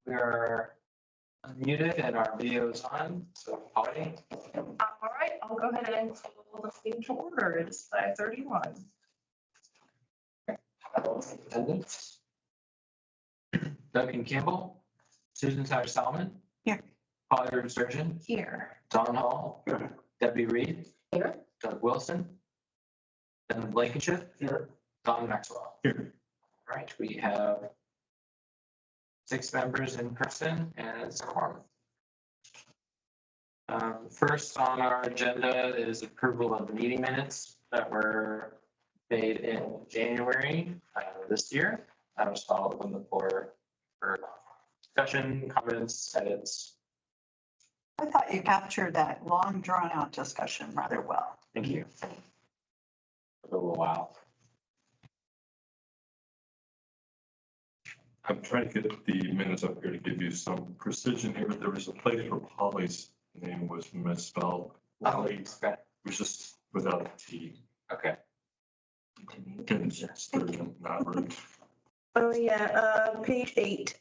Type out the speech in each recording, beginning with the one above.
We are unmuted and our video is on, so Polly. All right, I'll go ahead and call the meeting to order. It's 5:31. Attendance. Duncan Campbell, Susan Tyler Solomon. Here. Polly River Surgeon, Here. Don Hall, Debbie Reed, Here. Doug Wilson, Evan Blankenship, Here. Don Maxwell. Here. All right, we have 6 members in person and it's a quorum. First on our agenda is approval of the meeting minutes that were made in January this year. I was followed on the floor for discussion, comments, edits. I thought you captured that long drawn out discussion rather well. Thank you. For a little while. I'm trying to get the minutes up here to give you some precision here. There was a place where Polly's name was misspelled. Polly was just without a T. Okay. Again, Sturgeon, not root. Oh, yeah, page 8.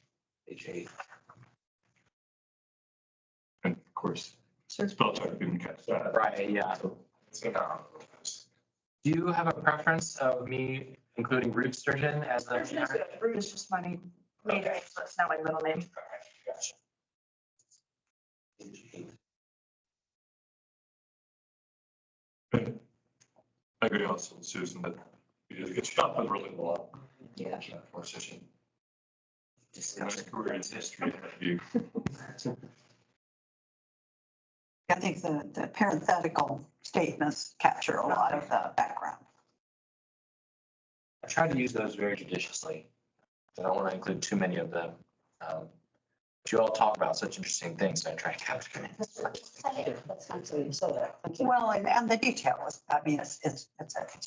Page 8. And of course, spell check didn't catch that. Right, yeah. Do you have a preference of me including root sturgeon as the? Root is just my name, maiden name, so it's not my middle name. Gotcha. I agree also with Susan that you did a good job on really well. Yeah. Position. Nice career in history. You. I think the parenthetical statements capture a lot of the background. I try to use those very judiciously. I don't want to include too many of them. But you all talk about such interesting things, so I try to capture it. That's not so you said that. Well, and the details, I mean, it's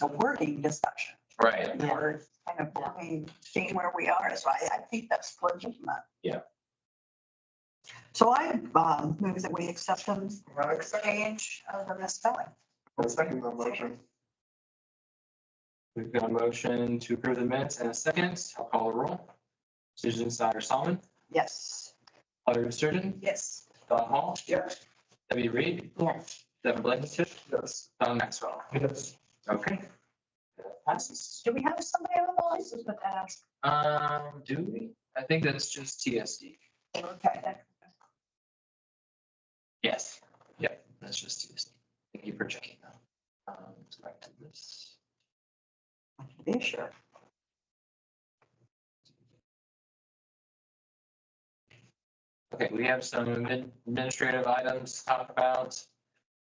a wording discussion. Right. We're kind of seeing where we are, so I think that's legitimate. Yeah. So I move that we accept them exchange of the misspelling. I'll second the motion. We've got a motion to approve the minutes and a second. I'll call the roll. Susan Snyder Solomon, Yes. Polly Sturgeon, Yes. Don Hall, Yes. Debbie Reed, Yes. Devin Blankenship, Yes. Don Maxwell. Yes. Okay. That passes. Do we have somebody on the line who's been asked? Do we? I think that's just TSD. Okay. Yes. Yep, that's just TSD. Thank you for checking that. Back to this. Be sure. Okay, we have some administrative items to talk about.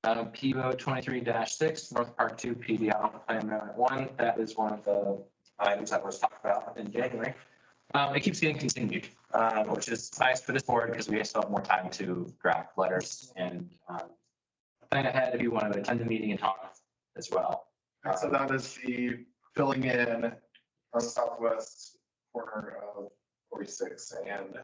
PO 23-6, North Park 2 PDI Plan Amendment 1. That is one of the items that was talked about in January. It keeps getting continued, which is nice for this board because we still have more time to draft letters and plan ahead if you want to attend the meeting and talk as well. So that is the filling in on the southwest corner of 46 and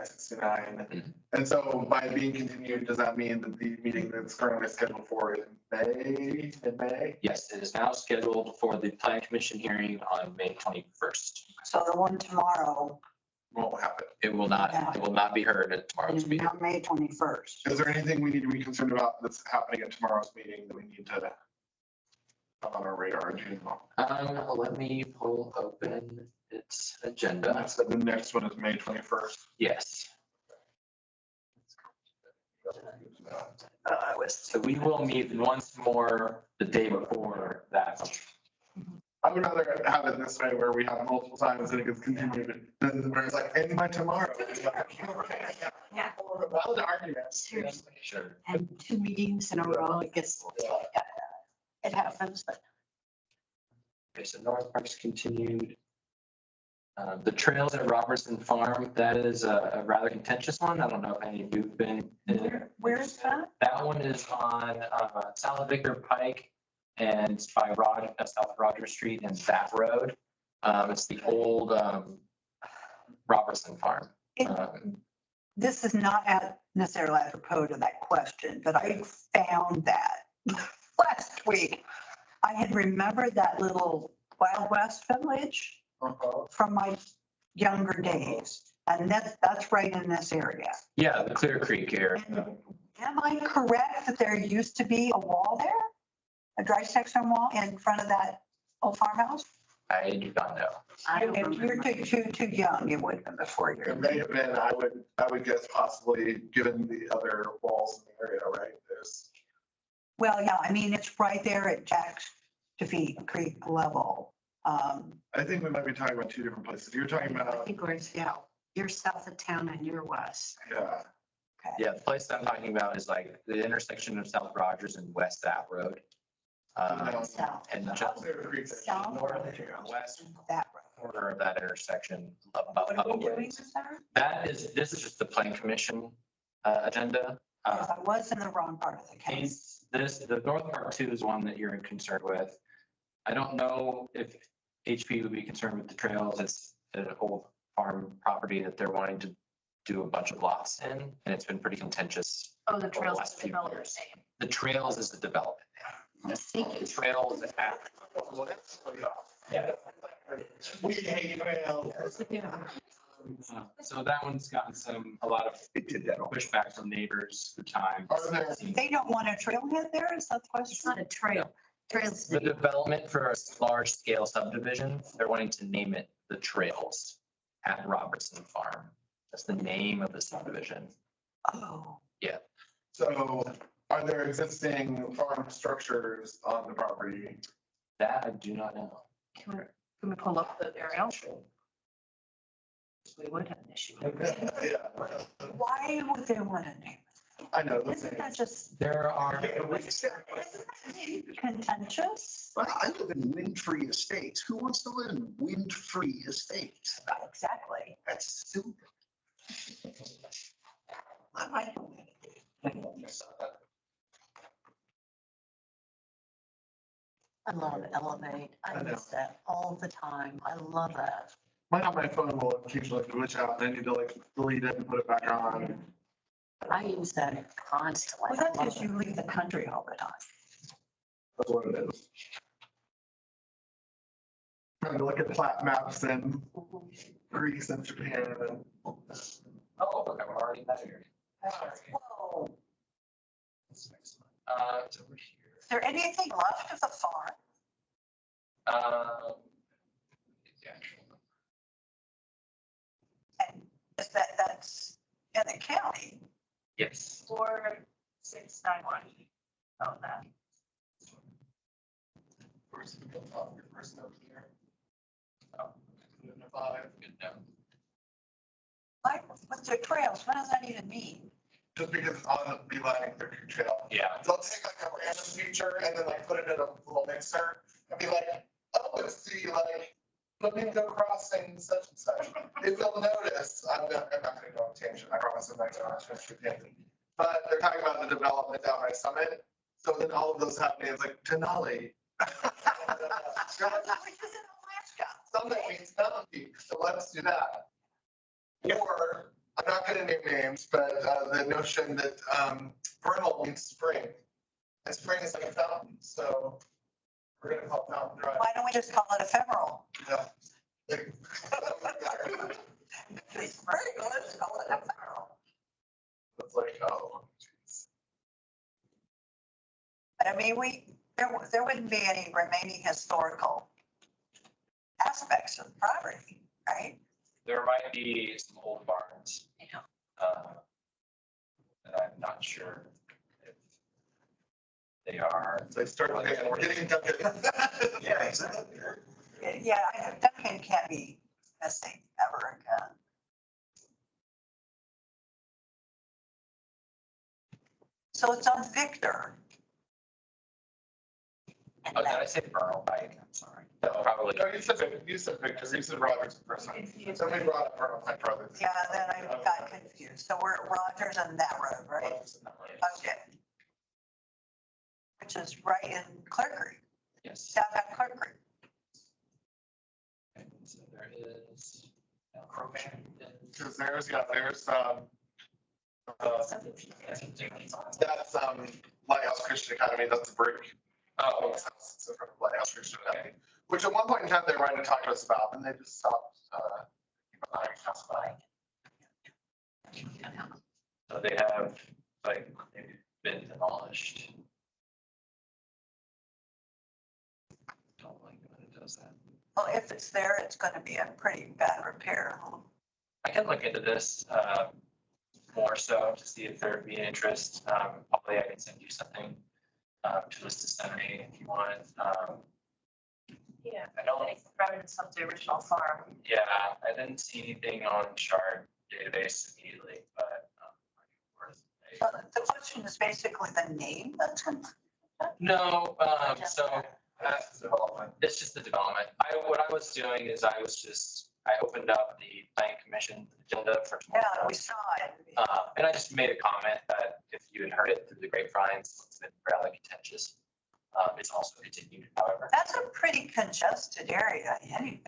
69. And so by being continued, does that mean that the meeting that's currently scheduled for in May? Yes, it is now scheduled for the Plan Commission hearing on May 21st. So the one tomorrow, Won't happen. It will not be heard at tomorrow's is meeting. now May 21st. Is there anything we need to be concerned about that's happening at tomorrow's meeting that we need to have on our radar? Let me pull open its And agenda. that's the next one is May 21st. Yes. I was So we will meet once more the day before that. I would rather have it this way where we have multiple times and it gets continued than where it's like, and by tomorrow. Yeah. Valid arguments. Seriously. Sure. and 2 meetings in a row, it gets, it happens, but Okay, so North Park's continued. The trails at Robertson Farm, that is a rather contentious one. I don't know if any of you've been. where is that? That one is on South Vicar Pike and it's by South Roger Street and that road. It's the old Robertson Farm. This is not necessarily apropos to that question, but I found that last week. I had remembered that little Wild West village from my younger days. And that's right in this area. Yeah, the Clear Creek area. And am I correct that there used to be a wall there? A dry section wall in front of that old farmhouse? I do not know. If you're too young, it would have been before your. It may have been, I would guess possibly, given the other walls in the area, right? There's, Well, yeah, I mean, it's right there at Jack's Defeat Creek level. I think we might be talking about two different places. You're talking I about, think we're, yeah, you're south of town and you're west. yeah. Yeah, the place I'm talking about is like the intersection of South Rogers and West Sapp Road. South. And just Clear Creek. South. north, west That road. corner of that intersection. What are we doing with that? This is just the plan commission agenda. Yes, I was in the wrong part of the case. The North Park 2 is one that you're concerned with. I don't know if HP would be concerned with the trails. It's an old farm property that they're wanting to do a bunch of lots in, and it's been pretty contentious. Oh, the trails last few development years. name. The trails is the development. The trails is at. Yeah. We hate trails. So that one's gotten a lot of pushback from neighbors through time. Are there, They don't want a trailhead there, is that the It's question? not a trail. Trails. The development for a large scale subdivision, they're wanting to name it the Trails at Robertson Farm. That's the name of the subdivision. Oh, so are there existing farm structures on the property? That I do not know. Can we pull up the aerial? We would have an issue. Yeah, why would they want to name I know. it? Isn't that just There are. contentious? Well, I live in wind-free estates. Who wants to live in wind-free estates? Exactly. That's stupid. I love Elevate. I I know. miss that all the time. I love that. My phone will occasionally glitch out and I need to like delete it and put it back on. I use that constantly. Well, that's I love because you leave the country all the time. That's what it is. Trying to look at plat maps in Greece and Japan and. Oh, okay, we're already there. Whoa. It's over here. Is there anything left of the farm? The actual number. And is that's in the county? Yes. 4691. Oh, that. Where's the top of your first note here? Oh, good note. Like, with the trails, what does that even mean? Just because it's on the Beeline Clear Creek Trail. Yeah. They'll take like a random feature and then like put it in a little mixer and be like, oh, it's the like Flamingo Crossing such and such. If you'll notice, I'm not gonna go on a tangent, I promise I'm not going to tangent. But they're talking about the development down by Summit. So then all of those have names like Denali. Which is in Alaska. Summit means Mountain Peak, so let's do that. Or, I'm not gonna name names, but the notion that vernal means spring. And spring is like a fountain, so we're gonna call it Fountain Drive. Why don't we just call it ephemeral? Yeah. It's very good, let's call it ephemeral. It's like, oh, geez. But I mean, there wouldn't be any remaining historical aspects of the property, right? There might be some old barns. Yeah. And I'm not sure if they are. So I start, okay, we're getting Duncan. Yeah, exactly. Yeah, Duncan can't be missing ever again. So it's on Victor. Oh, did I say Vernal Pike? I'm sorry. That probably. No, you said Victor, you said Roberts first. Somebody brought up Vernal Pike Brothers. Yeah, then I got confused. So we're at Rogers and that road, right? Okay. Which is right in Clear Creek, Yes. down at Clear Creek. Okay, so there is. encroachment in- Because there's that's Lighthouse Christian Academy, that's the brick. Oh, It's in front of Lighthouse Christian Academy, which at one point in time they were trying to talk to us about, and they just stopped. So they have, like, maybe been demolished. Don't like when it does that. Well, if it's there, it's gonna be a pretty bad repair. I can look into this, more so to see if there'd be an interest. Probably I can send you something, to us to send me if you want. Yeah. I don't, Reference of the original farm. yeah, I didn't see anything on Shard database immediately, but, But the question is basically the name that's gonna. no, so, That's development. it's just the development. What I was doing is I opened up the planning commission agenda for Yeah, tomorrow. we saw it. And I just made a comment that if you had heard it through the grapevines, it's been fairly contentious. It's also continued, however. That's a pretty congested area anyway.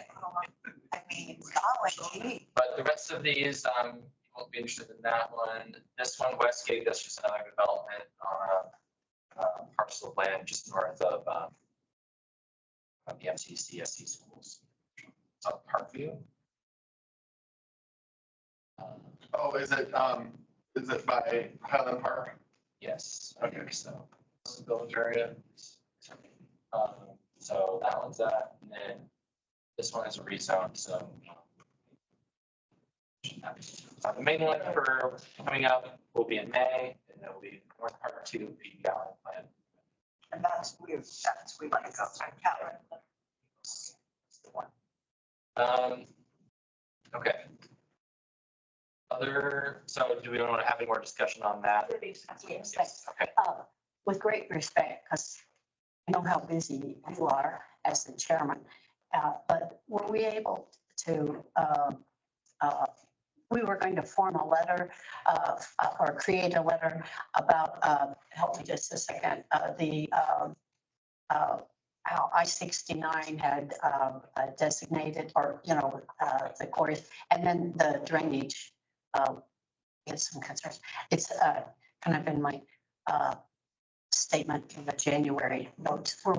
I mean, golly gee. But the rest of these, you won't be interested in that one. This one, Westgate, that's just another development on a parcel of land just north of the MCCSC schools. It's up Parkview. Oh, is it by Highland Park? Yes, I think so. It's the village area. So that one's that, and then this one is a rezone, so. The main one for coming up will be in May, and it'll be North Park 2 PDR plan. And we like to go back out. That's the one. Okay. So do we want to have any more discussion on that? Yes, Okay. with great respect, because I know how busy you are as the chairman, but were we able to, we were going to form a letter or create a letter about, help me just a second, how I-69 had designated or, the quarries, and then the drainage. Had some concerns. It's kind of in my statement in the January notes. Did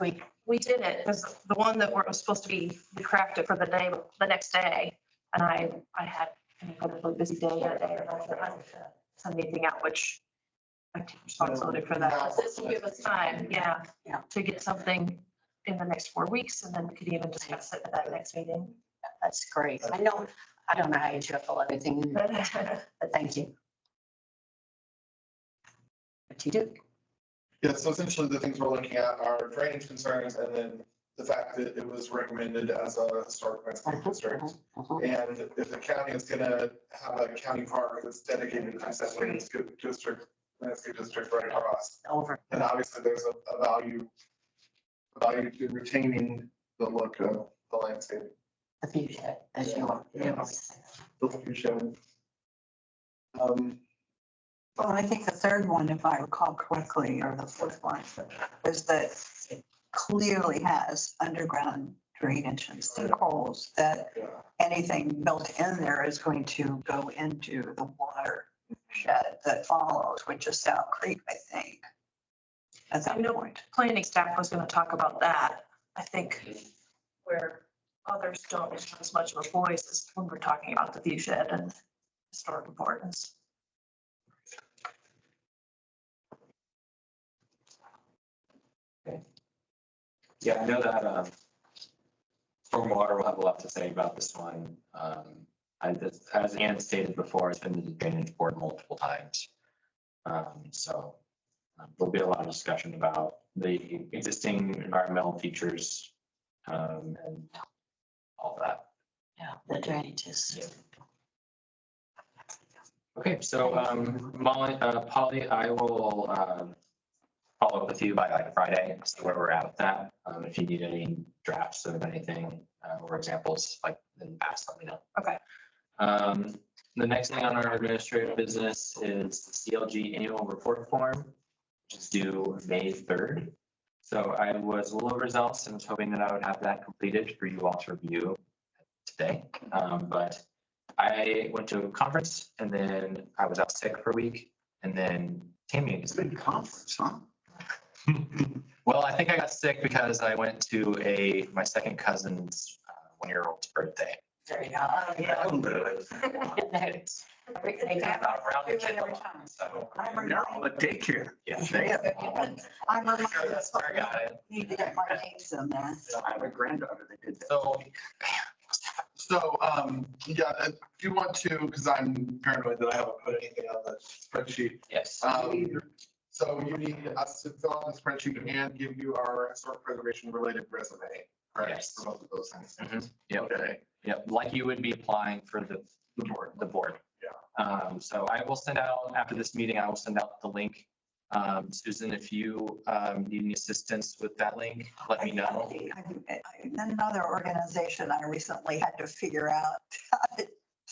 we? We did it, because the one that was supposed to be, we crafted for the next day. And I had an incredibly busy day that day, and I said, I don't send anything out, which I take responsibility for that. This will give us time, yeah, to get something in the next 4 weeks, and then we could even discuss it at that next meeting. That's great. I don't know how you juggle everything, but thank you. What you do? Yeah, so essentially the things we're looking at are drainage concerns and then the fact that it was recommended as a historic landscape district. And if the county is gonna have a county park that's dedicated to that landscape district right across, Over. then obviously there's a value to retaining the look of the landscape. The view shed, as you always say. The look you showed. Well, I think the third one, if I recall correctly, or the fourth one, was that it clearly has underground drainage and sinkholes that Yeah. anything built in there is going to go into the watershed that follows, which is South Creek, I think. At that I know. point. Planning staff was gonna talk about that, I think, where others don't have as much of a voice as when we're talking about the view shed and historic importance. Yeah, I know that stormwater will have a lot to say about this one. As Ann stated before, it's been to the drainage board multiple times. So there'll be a lot of discussion about the existing environmental features and all that. Yeah, the drainage is. Okay, so Molly, Polly, I will follow up with you by like Friday, see where we're at with that. If you need any drafts of anything or examples like in the past, let me know. Okay. The next thing on our administrative business is the CLG annual report form, which is due May 3rd. So I was a little overzealous and was hoping that I would have that completed for you all to review today. But I went to a conference and then I was out sick for a week and then Tammy. It's a big conference, huh? Well, I think I got sick because I went to my second cousin's 1-year-old's birthday. There you go. I live. There's- Around the kid Every a lot, time. so. I'm Now, a daycare. Yeah. I'm reminded Sorry, got it. need to get my names in there. I have a granddaughter that did that. So, yeah, if you want to, because I'm paranoid that I haven't put anything on the spreadsheet. Yes. So you need us to fill out the spreadsheet and give you our historic preservation related resume, correct? Yes. For both of those things. Mhm. Yep. Okay. Yep, like you would be applying for the board, So I will send out, after this meeting, I will send out the link. Susan, if you, need any assistance with that link, let me know. Another organization I recently had to figure out.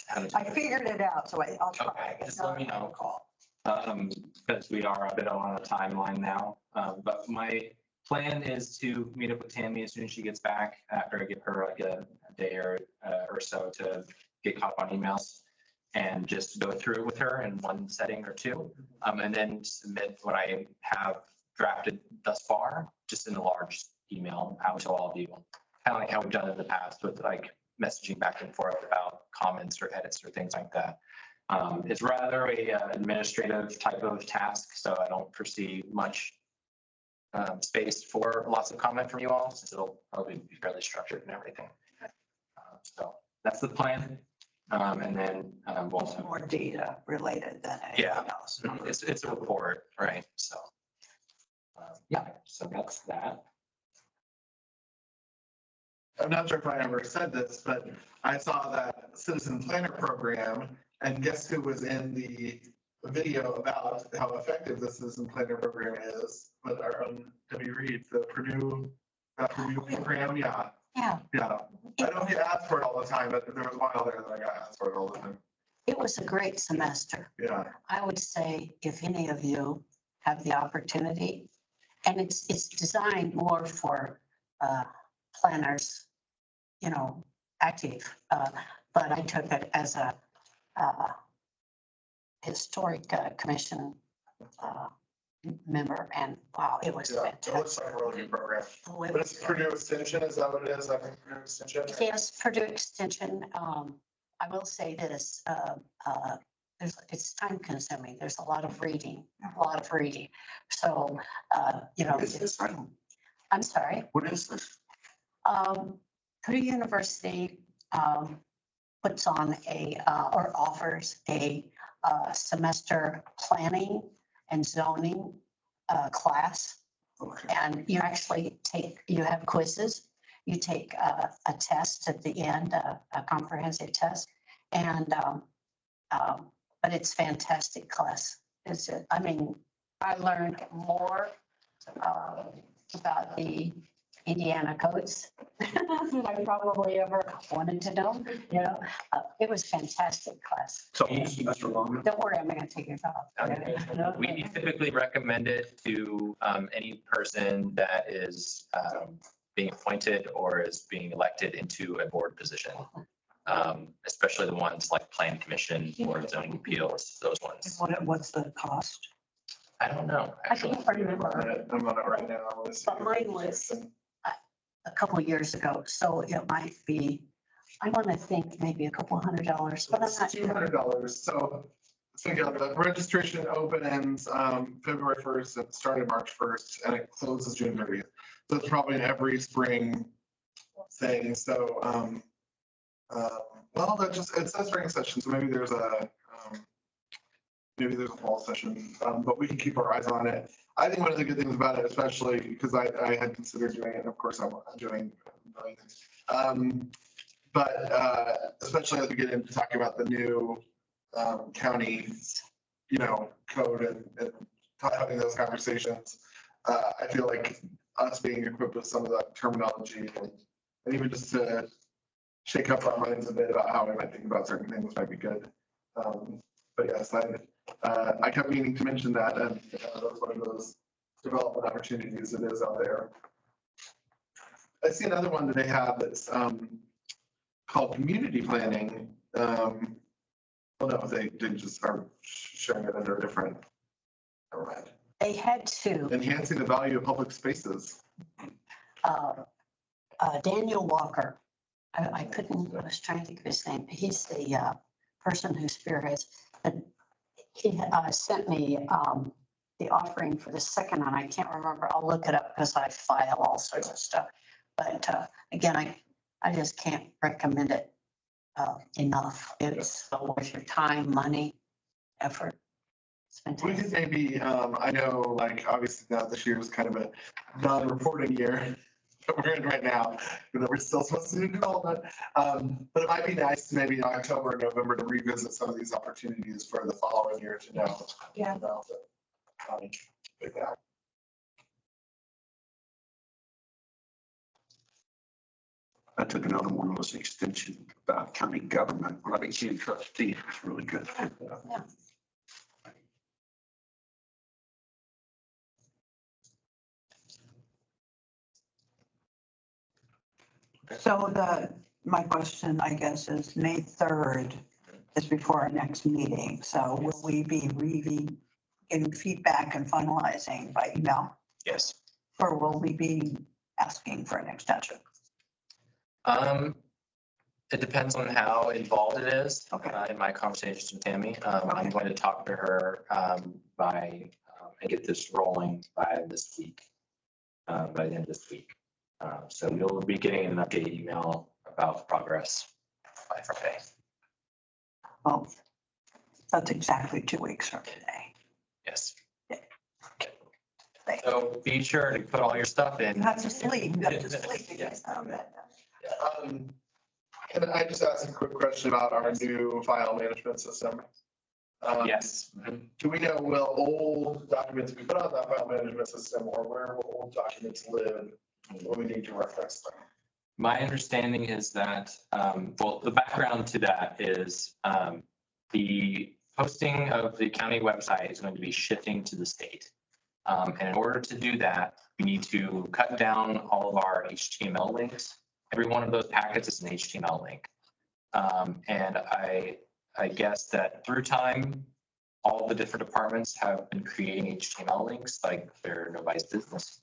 How to do I it. figured it out, so I'll try. Okay, just let me know. Call. Because we are a bit on a timeline now. But my plan is to meet up with Tammy as soon as she gets back, after I give her like a day or so to get caught up on emails and just go through it with her in one setting or two. And then submit what I have drafted thus far, just in a large email out to all of you. Kind of like how we've done in the past with like messaging back and forth about comments or edits or things like that. It's rather a administrative type of task, so I don't foresee much space for lots of comment from you all, since it'll probably be fairly structured and everything. So that's the plan. And then we'll It's more data related than Yeah. anything else. it's a report, right? So yeah, so that's that. I'm not sure if I ever said this, but I saw that citizen planner program, and guess who was in the video about how effective the citizen planner program is? But our own Debbie Reed, the Purdue program, yeah, Yeah, yeah. I don't get asked for it all the time, but there was a while there that I got asked for it all the time. it was a great semester. Yeah, I would say if any of you have the opportunity, and it's designed more for planners, active. But I took it as a historic commission member, and wow, it was yeah, it looks fantastic. like a really good program. Oh, it But it's was- Purdue Extension, is that what it is? Like Purdue Extension? Yes, Purdue Extension, I will say this, it's time consuming. There's a lot of reading, So, What is this from? I'm sorry. What is this? Purdue University, puts on or offers a, semester planning and zoning, class. Okay. And you actually you have quizzes, you take a test at the end, a comprehensive test. And, but it's fantastic class. I learned more about the Indiana codes than I probably ever wanted to know, It was fantastic class. So each semester longer? Don't worry, I'm not gonna take your job. We typically recommend it to any person that is being appointed or is being elected into a board position. Especially the ones like plan commission or zoning appeals, those ones. What's the cost? I don't know, I actually. can't remember. I'm on it right now. Let's see. But mine was a couple of years ago, so it might be, I want to think maybe a couple $100, but I'm not sure. $200. So yeah, the registration opens February 1st, it started March 1st, and it closes June 30th. So it's probably an every spring thing. So well, it says spring session, so maybe there's a fall session, but we can keep our eyes on it. I think one of the good things about it, especially because I had considered doing it, and of course I'm doing millions. But especially as we get into talking about the new county, code and having those conversations, I feel like us being equipped with some of that terminology and even just to shake up our minds a bit about how we might think about certain things might be good. But yes, I kept meaning to mention that, and that's one of those development opportunities that is out there. I see another one that they have that's called community planning. Well, no, they just are showing it under a different. All right. They had to, Enhancing the value of public spaces. Daniel Walker I couldn't, I was trying to think of his name. He's the person who spearheads. And he sent me the offering for the second one. I can't remember. I'll look it up because I file all sorts of stuff. But again, I just can't recommend it enough. It's well worth your time, money, effort. It's We could fantastic. maybe, I know, like, obviously now this year is kind of a non-reporting year that we're in right now, but we're still supposed to do development. But it might be nice to maybe in October, November to revisit some of these opportunities for the following year to know. Yeah. About it. Like that. I took another one, was an extension about county government, running city trustee. It's really good. Yeah. So my question, I guess, is May 3rd is before our next meeting. So will we be getting feedback and finalizing by email? Yes. Or will we be asking for an extension? It depends on how involved it is. Okay. In my conversations with Tammy, I'm going to talk to her, and get this rolling by this week. By the end of this week. So you'll be getting an update email about progress by Friday. Oh, that's exactly 2 weeks from today. Yes. Thank So be sure to put all your stuff in. You have to sleep, you have to sleep. Yes. Can I just ask a quick question about our new file management system? Yes. Do we know, will old documents be put on that file management system, or where will old documents live when we need to reference them? My understanding is that, well, the background to that is the hosting of the county website is going to be shifting to the state. And in order to do that, we need to cut down all of our HTML links. Every one of those packets is an HTML link. And I guess that through time, all the different departments have been creating HTML links like they're nobody's business.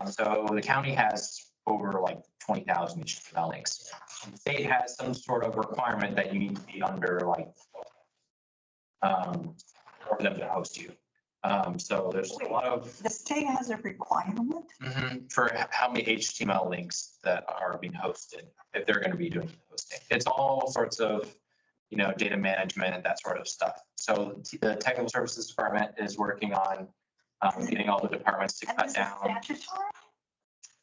So the county has over like 20,000 HTML links. The state has some sort of requirement that you need to be under like for them to host you. So there's a lot of The state has a requirement? for how many HTML links that are being hosted, if they're going to be doing the hosting. It's all sorts of, data management and that sort of stuff. So the technical services department is working on getting all the departments to And cut this is down. statutory?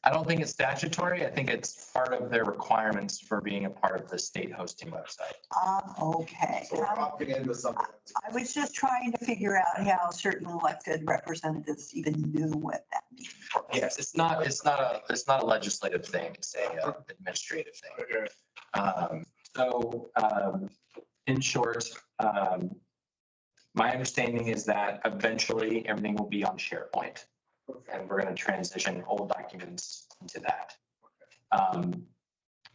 I don't think it's statutory. I think it's part of their requirements for being a part of the state hosting website. Okay. So we're opting into something. I was just trying to figure out how certain elected representatives even knew what that means. Yes, it's not a legislative thing. It's a administrative thing. In short, my understanding is that eventually everything will be on SharePoint. And we're going to transition old documents into that.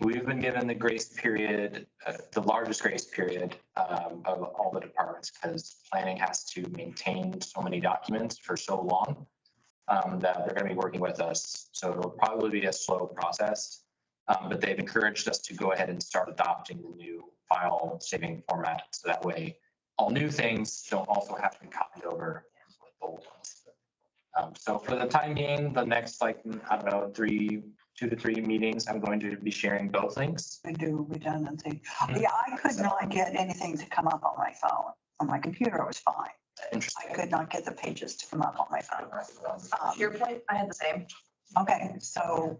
We've been given the grace period, the largest grace period of all the departments, because planning has to maintain so many documents for so long that they're going to be working with us. So it'll probably be a slow process, but they've encouraged us to go ahead and start adopting the new file saving format. So that way, all new things don't also have to be copied over with old ones. So for the time being, the next, 2 to 3 meetings, I'm going to be sharing both links. I do redundancy. Yeah, I could not get anything to come up on my phone. On my computer, it was fine. I Interesting. could not get the pages to come up on my phone. Your point, I had the same. Okay, so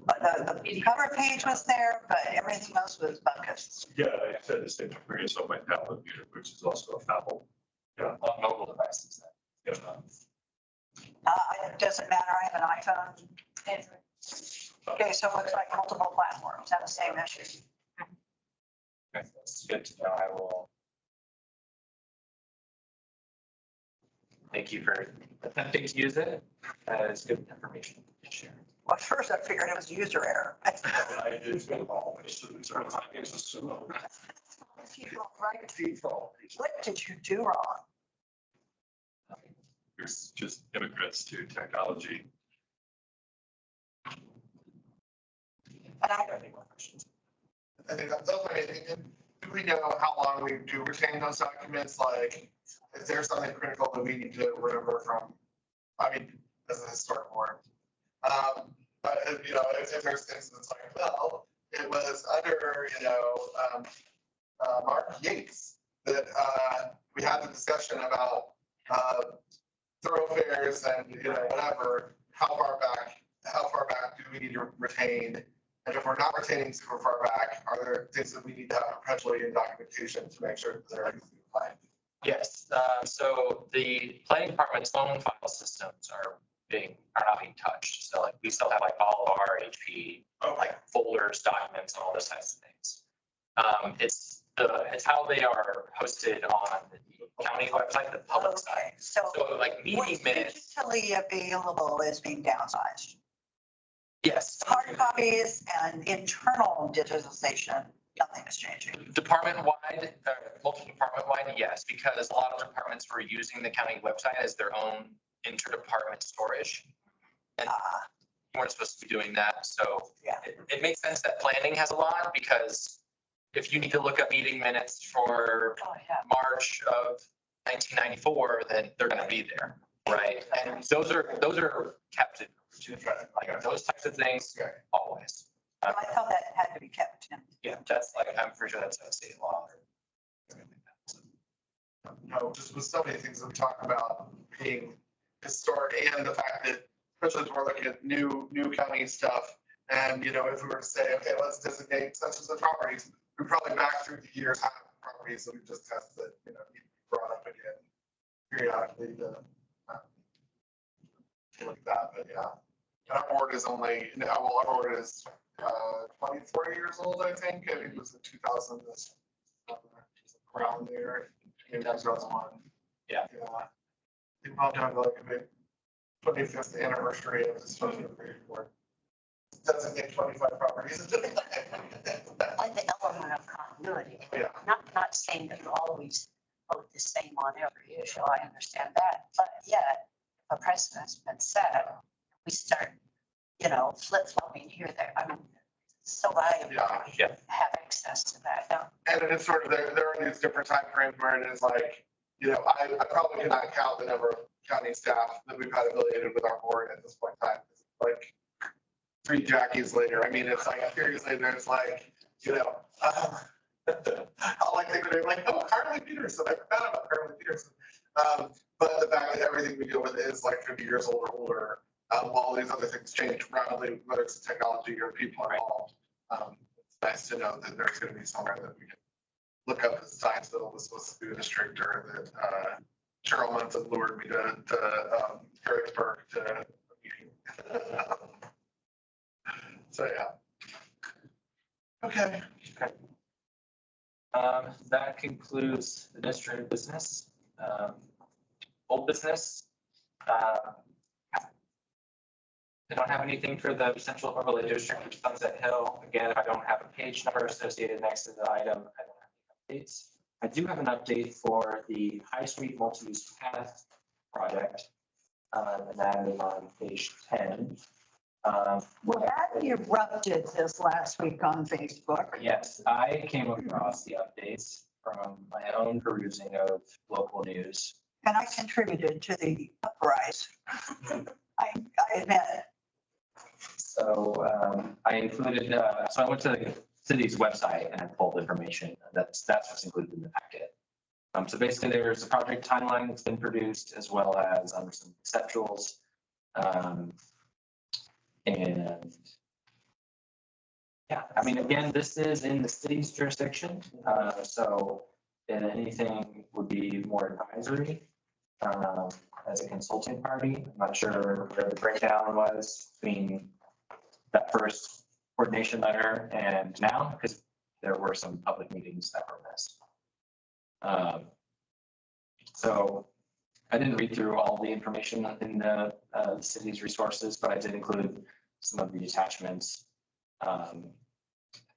but the cover page was there, but everything else was buckets. Yeah, I said the same experience on my tablet, which is also a Apple. On mobile devices. Yeah. It doesn't matter, I have an iPhone. Okay, so it looks like multiple platforms have the same issue. Okay, that's good to know. I will. Thank you for attempting to use it. It's good information to share. Well, at first I figured it was user error. I did always, so. Right, default. What did you do wrong? There's just immigrants to technology. And I, have any more questions. I think that's my main thing. Do we know how long we do retain those documents? Like, is there something critical that we need to remember from, I mean, as a historic board? But, you know, if there's things that's like, well, it was under, you know, Mark Yates that, we had the discussion about, thoroughfares and, you know, whatever, how far back do we need to retain? And if we're not retaining super far back, are there things that we need to have perpetually in documentation to make sure that they're compliant? Yes, so the planning department's own file systems are not being touched. So like, we still have like all of our HP, like folders, documents, all those types of things. It's how they are hosted on the county website, the public site. Okay, so So like what's meeting minutes, digitally available is being downsized. yes. Hard copies and internal digitalization, nothing is changing. Department-wide, multi-department wide, yes, because a lot of departments were using the county website as their own interdepartment storage. And we weren't supposed to be doing that, so Yeah. it makes sense that planning has a lot, because if you need to look up meeting minutes for Oh, yeah. March of 1994, then they're gonna be there, right? And those are kept in, like those types of things, Okay. always. I thought that had to be kept in. Yeah, that's like, I'm pretty sure that's a state law. No, just with so many things that we talk about being historic and the fact that, especially as we're looking at new county stuff. And, you know, if we were to say, okay, let's designate such and such properties, we probably back through the years have properties that we just tested, you know, brought up again periodically to look at that, but yeah. And our board is only, our board is 24 years old, I think. I think it was in 2000, this around there, 2001. Yeah. Yeah. We probably have like a big 25th anniversary of this social board. Doesn't get 25 properties. Like the element of continuity. Yeah. Not saying that you always vote the same on every issue, I understand that, but yet, if a precedent's been set, we start, you know, flip-flopping here, there, I mean, it's so valuable that we Yeah. have access to that. And it is sort of, there are these different time frames where it is like, you know, I probably cannot count the number of county staff that we've had affiliated with our board at this point in time. Like 3 Jackies later, I mean, it's like seriously, there's like, you know, all I think of like, oh, Carly Peterson, I forgot about Carly Peterson. But the fact that everything we deal with is like 50 years old or older, while all these other things change rapidly, whether it's technology or people involved. It's nice to know that there's going to be somewhere that we can look up as Zionsville was supposed to be a district, or that Cheryl Munson lured me to Harrisburg to a meeting. So, yeah. Okay. That concludes administrative business. Old business. I don't have anything for the central overlay district, which is Sunset Hill. Again, if I don't have a page number associated next to the item, I don't have any updates. I do have an update for the High Street multi-use path project. And that is on page 10. Well, that erupted this last week on Facebook. Yes, I came across the updates from my own perusing of local news. And I contributed to the uprise. I admit. So I included, so I went to the city's website and I pulled information. That's what's included in the packet. So basically there's a project timeline that's been produced, as well as some conceptuals. And yeah, I mean, again, this is in the city's jurisdiction. So then anything would be more advisory as a consulting party. I'm not sure where the breakdown was between that first coordination letter and now, because there were some public meetings that were missed. So I didn't read through all the information in the city's resources, but I did include some of the attachments. I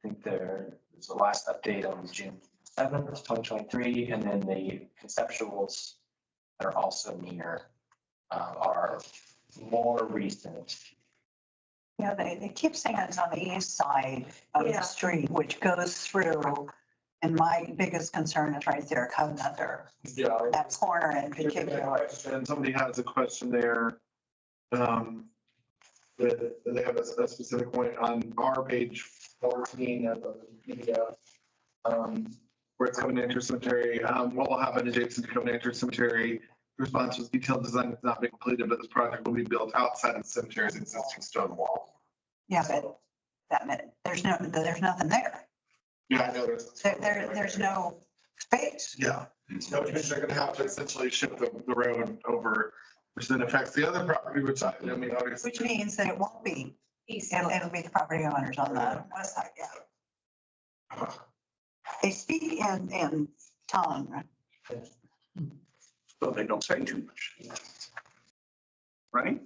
think there was the last update on June 7th, 2023, and then the conceptuals that are also near are more recent. Yeah, they keep saying it's on the east side of Yeah. the street, which goes through. And my biggest concern is right there, Covenanter, Yeah. that corner in There's a particular. question, somebody has a question there. That they have a specific point on our page 14 of the PDF. Where it's Covenanter Cemetery, what will happen adjacent to Covenanter Cemetery? The response was detailed design has not been completed, but this project will be built outside of the cemetery's existing stone wall. Yeah, but that minute, there's nothing there. Yeah, I know there's. There's no space. Yeah, so which means they're gonna have to essentially shift the road over, which then affects the other property, which I mean, obviously. Which means that it won't be, East. it'll be the property owners on the west side, yeah. They speak in tongue. So they don't say too much. Right?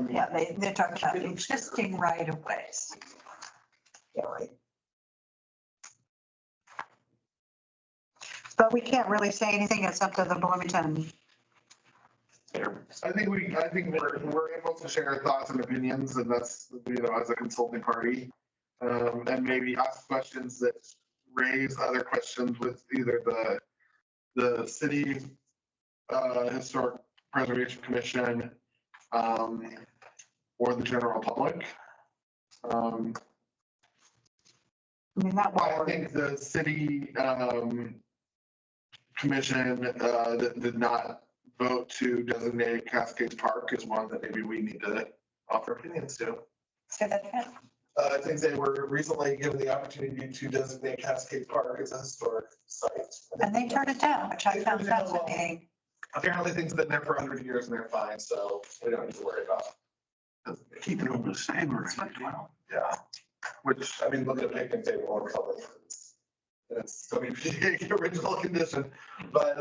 Yeah, they talk about existing right of ways. Yeah, right. But we can't really say anything. It's up to the Bloomington. I think we're able to share our thoughts and opinions, and that's, as a consulting party. And maybe ask questions that raise other questions with either the city, historic preservation commission, or the general public. I mean, that I will, think the city, commission, that did not vote to designate Cascades Park is one that maybe we need to offer opinions to. say that again. I think they were recently given the opportunity to designate Cascade Park as a historic site. And they turned it down, which I found fascinating. Apparently things have been there for 100 years and they're fine, so we don't need to worry about Keep it over the same or. Yeah, which, I mean, look at a picnic table or something. It's so the original condition, but,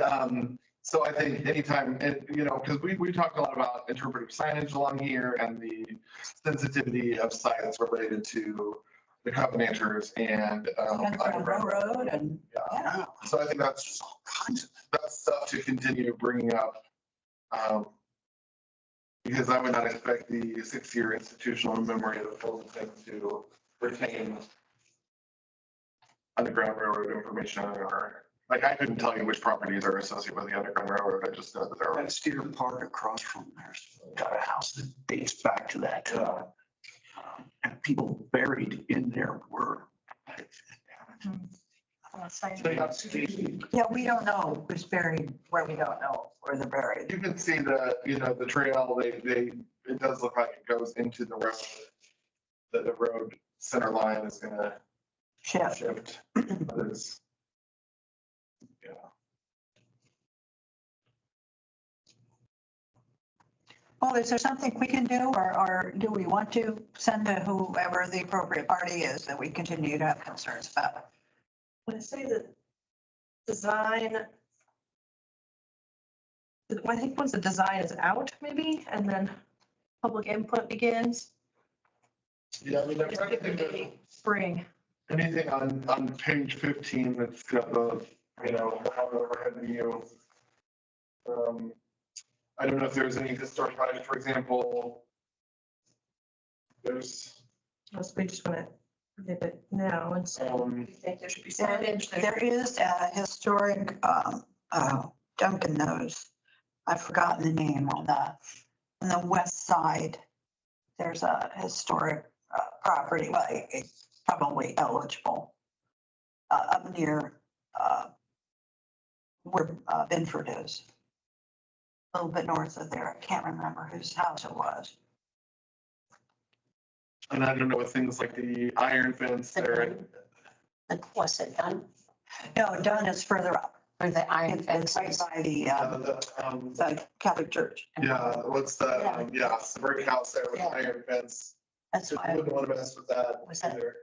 so I think anytime, because we talked a lot about interpretive signage along here and the sensitivity of sites related to the Covenanters and. Underground Railroad and, Yeah, so I think that's all kinds of, that's stuff to continue bringing up. Because I would not expect the 6-year institutional memory of the Fulton to retain Underground Railroad information, or, like, I couldn't tell you which properties are associated with the Underground Railroad, I just know that there are. That Steer Park across from there's got a house that dates back to that. And people buried in there were. yeah, we don't know who's buried where we don't know where they're buried. You can see the trail, it does look like it goes into the road. That the road center line is gonna Shift. shift. But it's- Yeah. Well, is there something we can do, or do we want to send to whoever the appropriate party is that we continue to have concerns about? When I say the design, I think once the design is out, maybe, and then public input begins, Yeah, I mean, I'm trying to think of spring. anything on page 15 that's got the, overhead view. I don't know if there's any historic project, for example. There's, We just want to leave it now and say, we think there should be signage there. There is a historic, Duncan knows, I've forgotten the name on the west side. There's a historic property, well, it's probably eligible, up near where Binford is. A little bit north of there. I can't remember whose house it was. and I don't know with things like the iron fence there. Was it done No, Dunn is further up. for the iron It's right fences? by the Catholic Church. Yeah, what's the, the brick house there with the Yeah. iron fence. That's You why. wouldn't want to mess with that. Was that- either.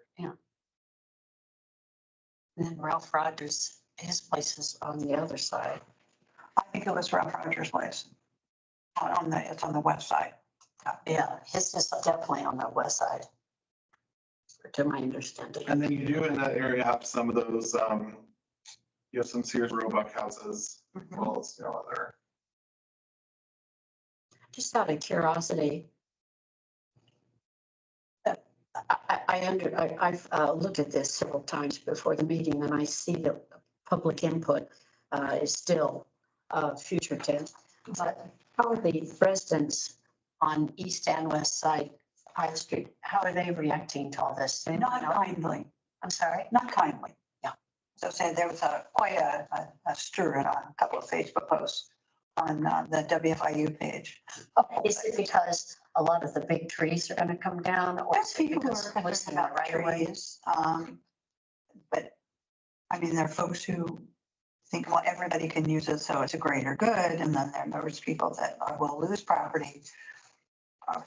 And then Ralph Rogers, his place is on the other side. I think it was Ralph Rogers' place. It's on the west side. Yeah, his is definitely on the west side. To my understanding. And then you do in that area have some of those, you have some Sears Roebuck houses, as well as, other. Just out of curiosity. I've looked at this several times before the meeting and I see that public input is still future tense. But how are the residents on east and west side High Street, how are they reacting to all this? Do they Not know? kindly, I'm sorry? not kindly. Yeah. So say there was quite a stir in a couple of Facebook posts on the WFIU page. Is it because a lot of the big trees are gonna come down or? There's is it people who because are of concerned listening about right away? trees. But I mean, there are folks who think, well, everybody can use it, so it's a greater good. And then there are those people that will lose property,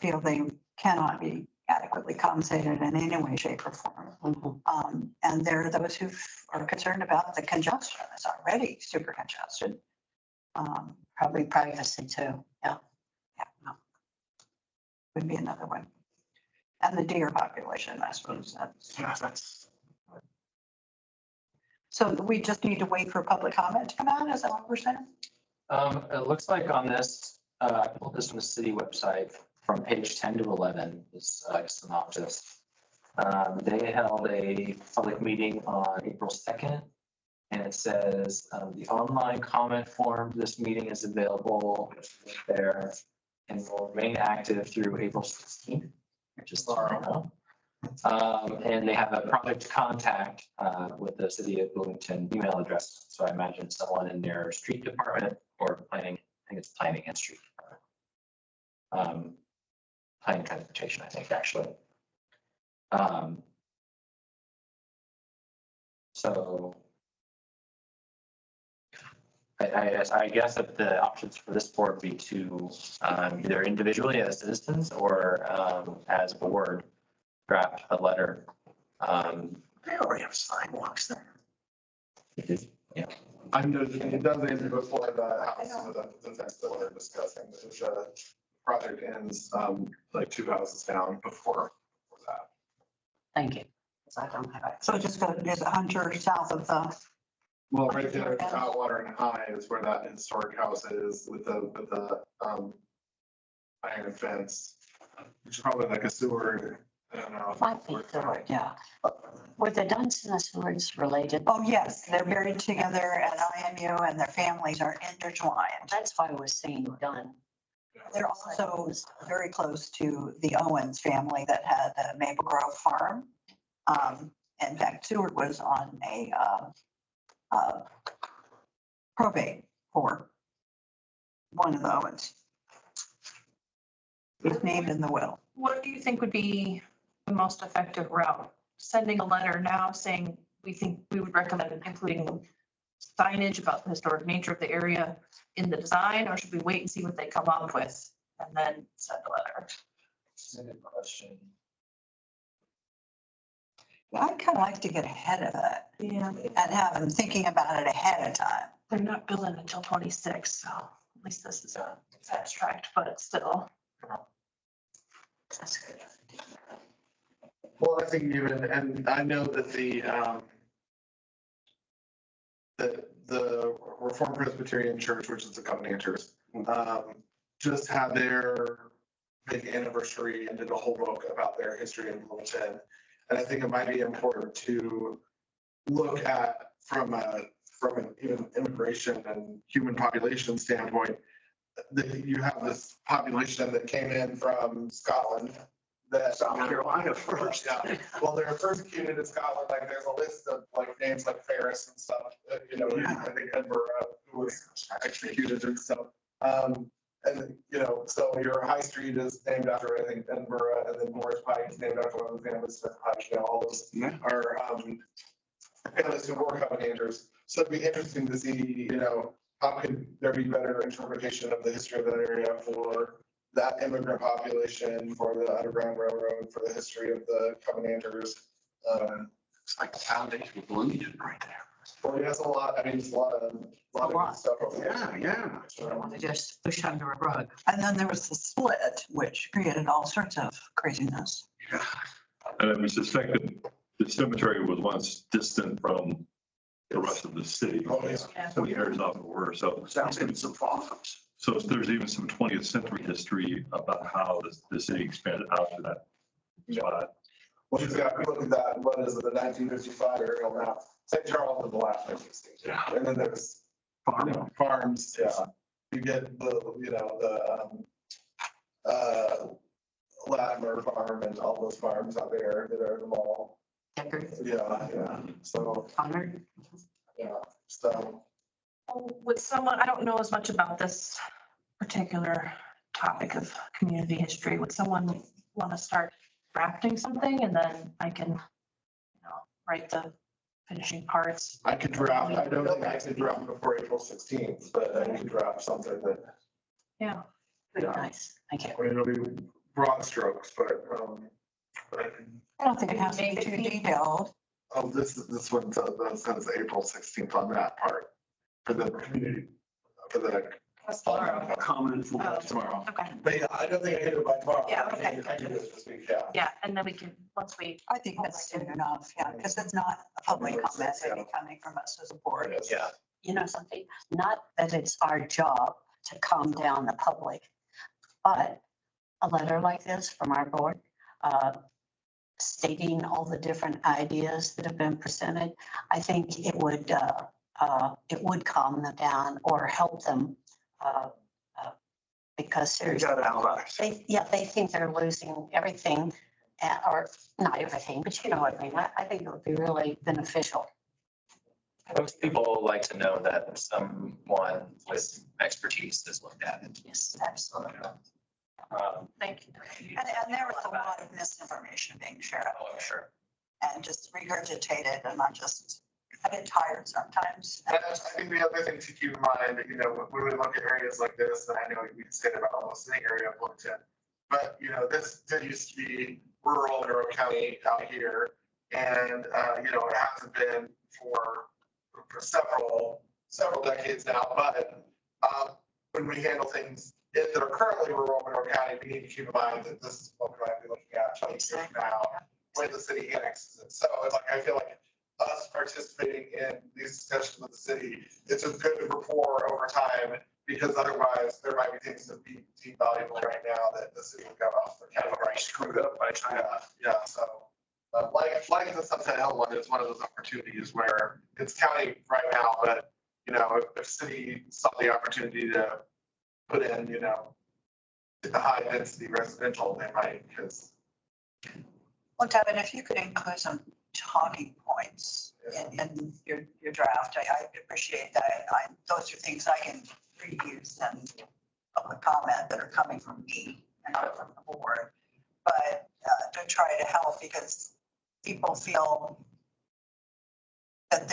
feel they cannot be adequately compensated in any way, shape or form. Mhm. And there are those who are concerned about the congestion. It's already super congested. Probably privacy too, yeah. Would be another one. And the deer population, I suppose. Yeah, that's, So we just need to wait for public comment to come out, is that what we're saying? It looks like on this, I pulled this from the city website from page 10 to 11, this synopsis. They held a public meeting on April 2nd. And it says, the online comment form for this meeting is available there and will remain active through April 16th, which is tomorrow. And they have a project contact with the city of Bloomington email address. So I imagine someone in their street department or planning, I think it's planning and street department. Planning transportation, I think, actually. So I guess that the options for this board would be to either individually as citizens or as a board draft a letter. they already have sidewalks there. I'm just, it does end before the house, the fence that we're discussing, the project ends, like 2 houses down before that. Thank you. 'Cause I don't have. So just go, there's a Hunter south of the, Well, right there, Outwater and High is where that historic house is with the iron fence, which is probably like a sewer, I don't know. Might be sewer. yeah. Were the Duns and the Stewarts related? Oh, yes, they're buried together at IMU and their families are intertwined. That's why I was saying Dunn. They're also very close to the Owens family that had the Maple Grove Farm. In fact, Seward was on a probate for one of the Owens. It was named in the will. What do you think would be the most effective route? Sending a letter now saying we think we would recommend including signage about the historic nature of the area in the design, or should we wait and see what they come up with and then send a letter? That's a good question. I'd kind of like to get ahead of it Yeah. and have them thinking about it ahead of time. They're not building until 26, so at least this is abstract, but still. That's good. Well, I think even, and I know that the Reformed Presbyterian Church, which is the Covenanters, just had their big anniversary and did a whole book about their history in Bloomington. And I think it might be important to look at from an even immigration and human population standpoint, that you have this population that came in from Scotland. That South Carolina first. Yeah, well, they're persecuted in Scotland, like there's a list of like names like Ferris and stuff, I think Edinburgh, who was executed and stuff. And, so your high street is named after, I think, Edinburgh, and then Morris Pike is named after one of the families, Smith Pike, all those Yeah. are, families who were Covenanters. So it'd be interesting to see, how could there be better interpretation of the history of that area for that immigrant population, for the Underground Railroad, for the history of the Covenanters. It's like the foundation of Bloomington right there. Well, yeah, it's a lot, it's a lot of good stuff over there. Yeah. I don't want to just push under a rug. And then there was the split, which created all sorts of craziness. And we suspect that the cemetery was once distant from the rest of the city. Oh, yeah. Some years off of where, so. Sounds good, some farms. So there's even some 20th century history about how the city expanded out to that spot. Well, she's got, look at that, what is it, the 1955 aerial map, St. Charles is the last 1960. Yeah. And then there's Farm. farms, yeah. You get the, Latimer Farm and all those farms out there that are the mall. Deckard, Yeah. So, Connor, yeah, so. Would someone, I don't know as much about this particular topic of community history. Would someone want to start drafting something and then I can, write the finishing parts? I could draft, I don't think I could draft before April 16th, but I could draft something that, Yeah. very nice, thank you. I mean, it'll be broad strokes, but, I don't think it has to be too detailed. oh, this one says April 16th on that part for the community, for the. Comment for Oh. tomorrow. Okay. But yeah, I don't think I can do it by tomorrow. Yeah, okay. I can do it this week, yeah. Yeah, and then we can, once we, I think that's soon enough, yeah, because it's not a public comment, maybe coming from us as a board. Yeah. You know something, not that it's our job to calm down the public, but a letter like this from our board, stating all the different ideas that have been presented, I think it would calm them down or help them. Because You seriously, got allies. they think they're losing everything, or not everything, but you know what I mean. I think it would be really beneficial. Most people like to know that someone with expertise has looked at it. Yes, absolutely. thank you. And there was a lot of misinformation being shared Oh, I'm sure. and just regurgitated, and I get tired sometimes. And I think the other thing to keep in mind, when we look at areas like this, and I know we can say that about almost any area of Bloomington, but, this did used to be rural Monroe County out here. And, it hasn't been for several decades now, but, when we handle things that are currently rural Monroe County, we need to keep in mind that this is what we might be looking at 20 years from now when the city annexes it. So it's like, I feel like us participating in these discussions with the city, it's a good rapport over time, because otherwise there might be things that be deemed valuable right now that the city will go off the category. Screwed up by China. Yeah, so, like the Sunset Hill one is one of those opportunities where it's county right now, but, if city saw the opportunity to put in, the high density residential, they might, because. Well, Devin, if you could include some talking points in your draft, I appreciate that. Those are things I can reuse and public comment that are coming from me and not from the board. But to try to help, because people feel that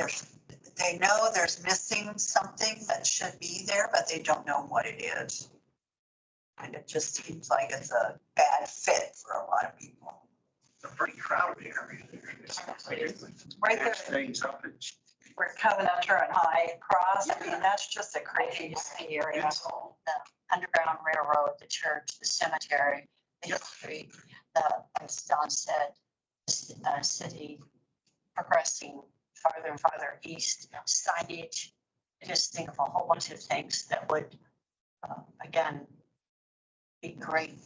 they know there's missing something that should be there, but they don't know what it is. And it just seems like it's a bad fit for a lot of people. It's a pretty crowded area. Right there. Stays up and Where Covenanter and High Cross, I mean, that's just a crazy area. The Underground Railroad, the church, the cemetery, the street, as Don said, city progressing farther and farther east, signage. I just think of a whole bunch of things that would, again, be great,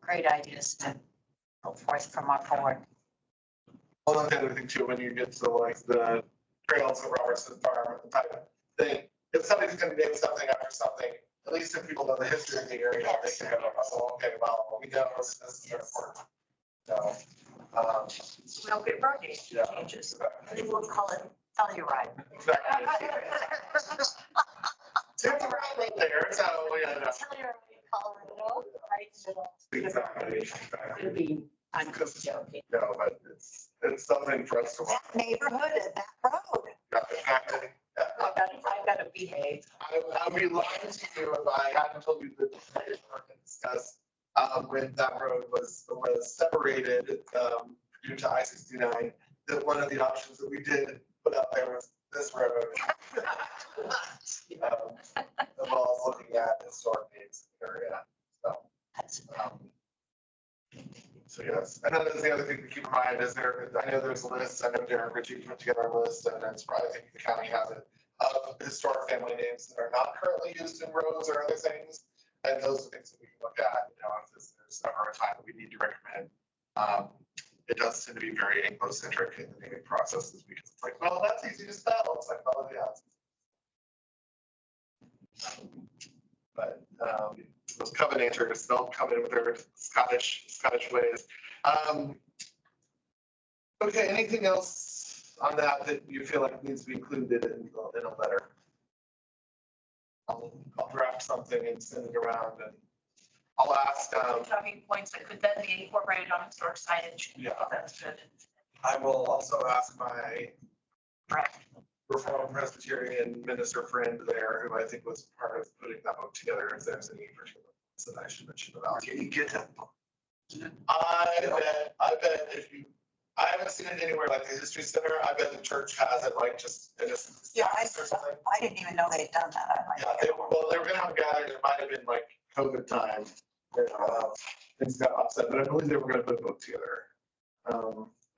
great ideas to go forth from our board. Well, the other thing too, when you get to the trails of Robertson Farm type of thing, if somebody's gonna name something after something, at least if people know the history of the area, they can go, oh, okay, well, we know this is important. So, We don't get road yeah. changes. I think we'll call it Telluride. Exactly. It's around right there, so, yeah, no. Telluride, Colorado, right? Exactly. It'll be, I'm just joking. No, but it's something for us to watch. That neighborhood and that road. Yeah, exactly. Yeah. I've got to behave. I'd be lying to you if I hadn't told you that discuss when that road was separated due to I-69, that one of the options that we did put out there was this road. Of all looking at historic needs in the area. So yes, and then there's the other thing to keep in mind is I know there's lists, I know Darren Ritchie put together a list, and it's probably, I think the county has it, of historic family names that are not currently used in roads or other things. And those are things that we can look at, if there's ever a time that we need to recommend it does tend to be very Anglo-centric in the naming processes because it's like, well, that's easy to spell. It's like, well, yeah. But those Covenanters, they'll come in with their Scottish ways. Okay, anything else on that you feel like needs to be included in a letter? I'll draft something and send it around and I'll ask, Talking points that could then be incorporated on historic signage. Yeah. That's good. I will also ask my Reformed Presbyterian minister friend there, who I think was part of putting that book together, if there's any that I should mention about. Can you get that book? I bet if you, I haven't seen it anywhere like the History Center. I bet the church has it like just in a. Yeah, or something. I didn't even know they'd done that. Yeah, they were gonna have a gathering. It might have been like COVID time. Things got upset, but I believe they were gonna put a book together.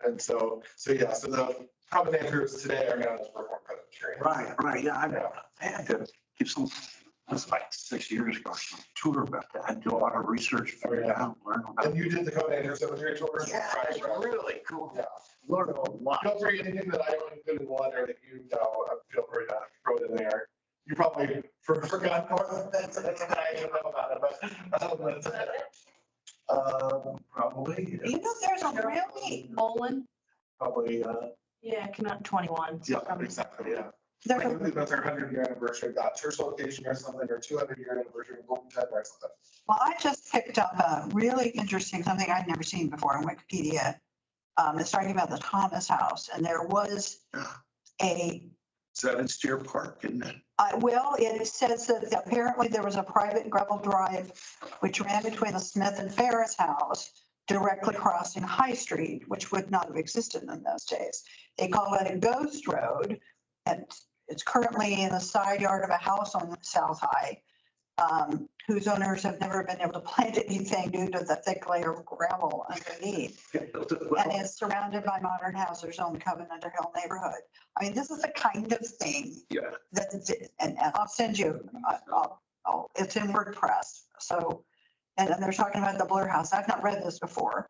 And so yeah, so the Covenanters today are now just Reformed Presbyterian. Right, yeah, I had to give some, it was like 6 years ago, some tour about that. I do a lot of research, figure it out, learn about And it. you did the Covenanter Cemetery tour? Yeah, it's really cool. Yeah. Learn a lot. Feel free, anything that I don't include in the letter that you know, feel free to throw it in there. You probably forgot more than that, so that's what I even know about it, but, probably. You know, there's a really, Bolin? Probably, Yeah, came out in 21. yeah, exactly, yeah. there's I a think that's our 100-year anniversary of that church location or something, or 200-year anniversary of Golden Ted or something. Well, I just picked up a really interesting, something I'd never seen before on Wikipedia. It's talking about the Thomas House, and there was a, Is that in Steer Park, isn't it? well, it says that apparently there was a private gravel drive which ran between the Smith and Ferris house, directly crossing High Street, which would not have existed in those days. They call it a ghost road, and it's currently in the side yard of a house on South High, whose owners have never been able to plant anything due to the thick layer of gravel underneath. And it's surrounded by modern houses on the Covenanter Hill neighborhood. I mean, this is the kind of thing Yeah. that, and I'll send you, it's in WordPress. So, and then they're talking about the Blair House. I've not read this before.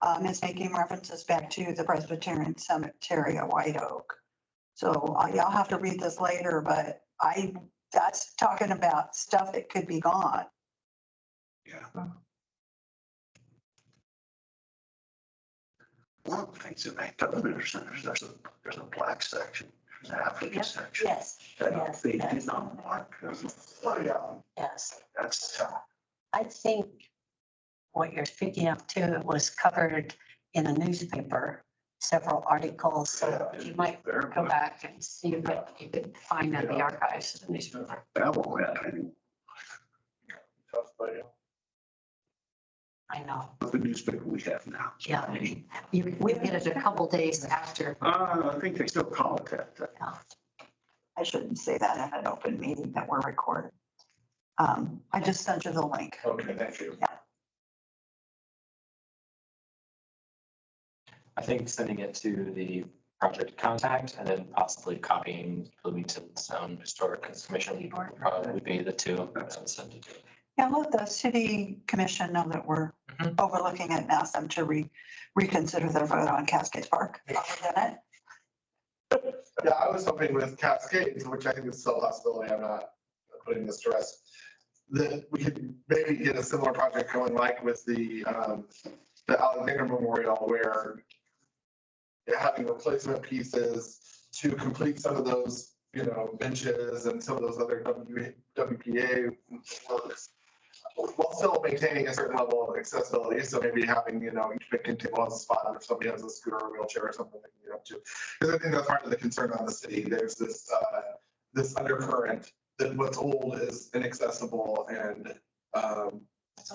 It's making references back to the Presbyterian Cemetery at White Oak. So I'll have to read this later, but that's talking about stuff that could be gone. Yeah. One of the things in that Covenanter Centers, there's a black section, there's an African Yep. section. Yes, That yes, they yes. did not mark. Oh, yeah. yes. That's, I think what you're speaking of too was covered in a newspaper, several articles, so you might go back and see what you could find in the archives of the newspaper. that won't have any, Tough, but, yeah. I know, of the newspaper we have now. yeah. We get it a couple days after. I think they still call it that. I shouldn't say that in an open meeting that we're recording. I just sent you the link. Okay, thank you. I think sending it to the project contact and then possibly copying Bloomington's own historic commission would probably be the two. I would send it to. Yeah, let the city commission know that we're overlooking it and ask them to reconsider their vote on Cascades Park. Other than it, Yeah, I was hoping with Cascades, which I think is still a possibility, I'm not putting this to rest, that we could maybe get a similar project going like with the Alexander Memorial, where having replacement pieces to complete some of those, benches and some of those other WPA works, while still maintaining a certain level of accessibility. So maybe having, each picnic table has a spot if somebody has a scooter or wheelchair or something they can get up to. Because I think that's part of the concern on the city. There's this undercurrent that what's old is inaccessible and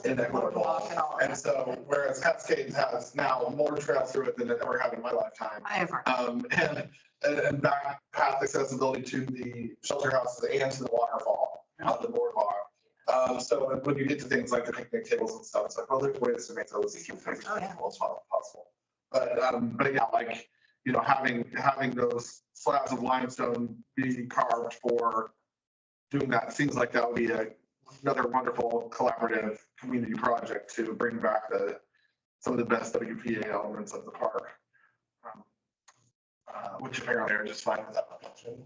inequitable. And so whereas Cascades has now more trail through it than it ever had in my lifetime. Ever. And back path accessibility to the shelter houses and to the waterfall, the boardwalk. So when you get to things like the picnic tables and stuff, it's like, well, there's ways to make those as accessible as possible. But yeah, like, having those slabs of limestone be carved for doing that seems like that would be another wonderful collaborative community project to bring back some of the best WPA elements of the park. Which apparently are just fine without function.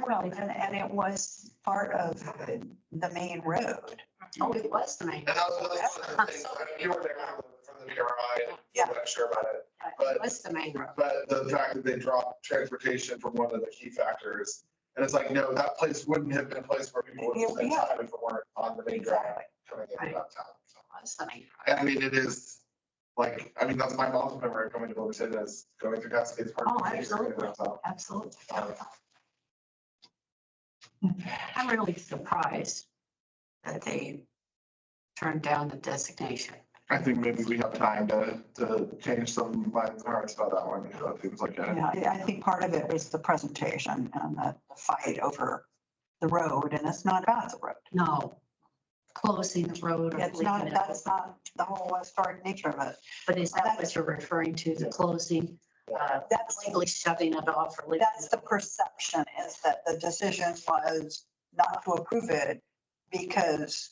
Well, and it was part of the main road. Oh, it was the main. And that was one of the things, you were there from the BRI, I'm not sure about it. It was the main road. But the fact that they dropped transportation from one of the key factors, and it's like, no, that place wouldn't have been a place where people would spend Yeah. time if it weren't on the main drag coming into downtown. So, It was the main road. and I mean, it is, like, I mean, that's my mom's memory of coming to Boulder City is going through Cascades Park. Oh, absolutely. Absolutely. I'm really surprised that they turned down the designation. I think maybe we have time to change some minds and hearts about that one. It seems like, Yeah, I think part of it was the presentation and the fight over the road, and it's not about the road. No, closing the road. or It's not, leaving it that's open. not the whole historic nature of it. But is that what you're referring to, the closing, That's, legally shutting it off or leaving? that's the perception, is that the decision was not to approve it because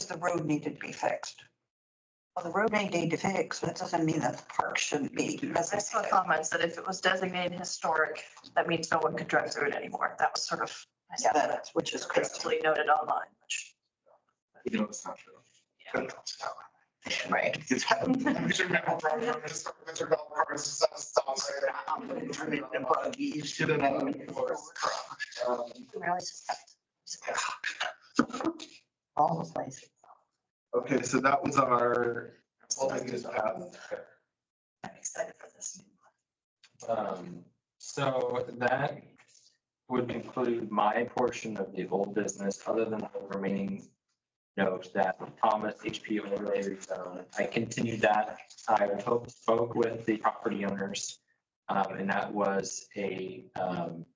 the road needed to be fixed. Well, the road may need to fix, that doesn't mean that the park shouldn't be. I saw comments that if it was designated historic, that means no one could drive through it anymore. That was sort of, I saw Yeah, that which is crazy. critically noted online, which. you know, it's not true. Right. Mr. Metal Program, Mr. Bell Cars, stops right Really suspect. All the places. Okay, so that was our. Path. I'm excited for this. So that would conclude my portion of the old business, other than the remaining note that Thomas HP overlay rezone. I continued that. I spoke with the property owners. And that was a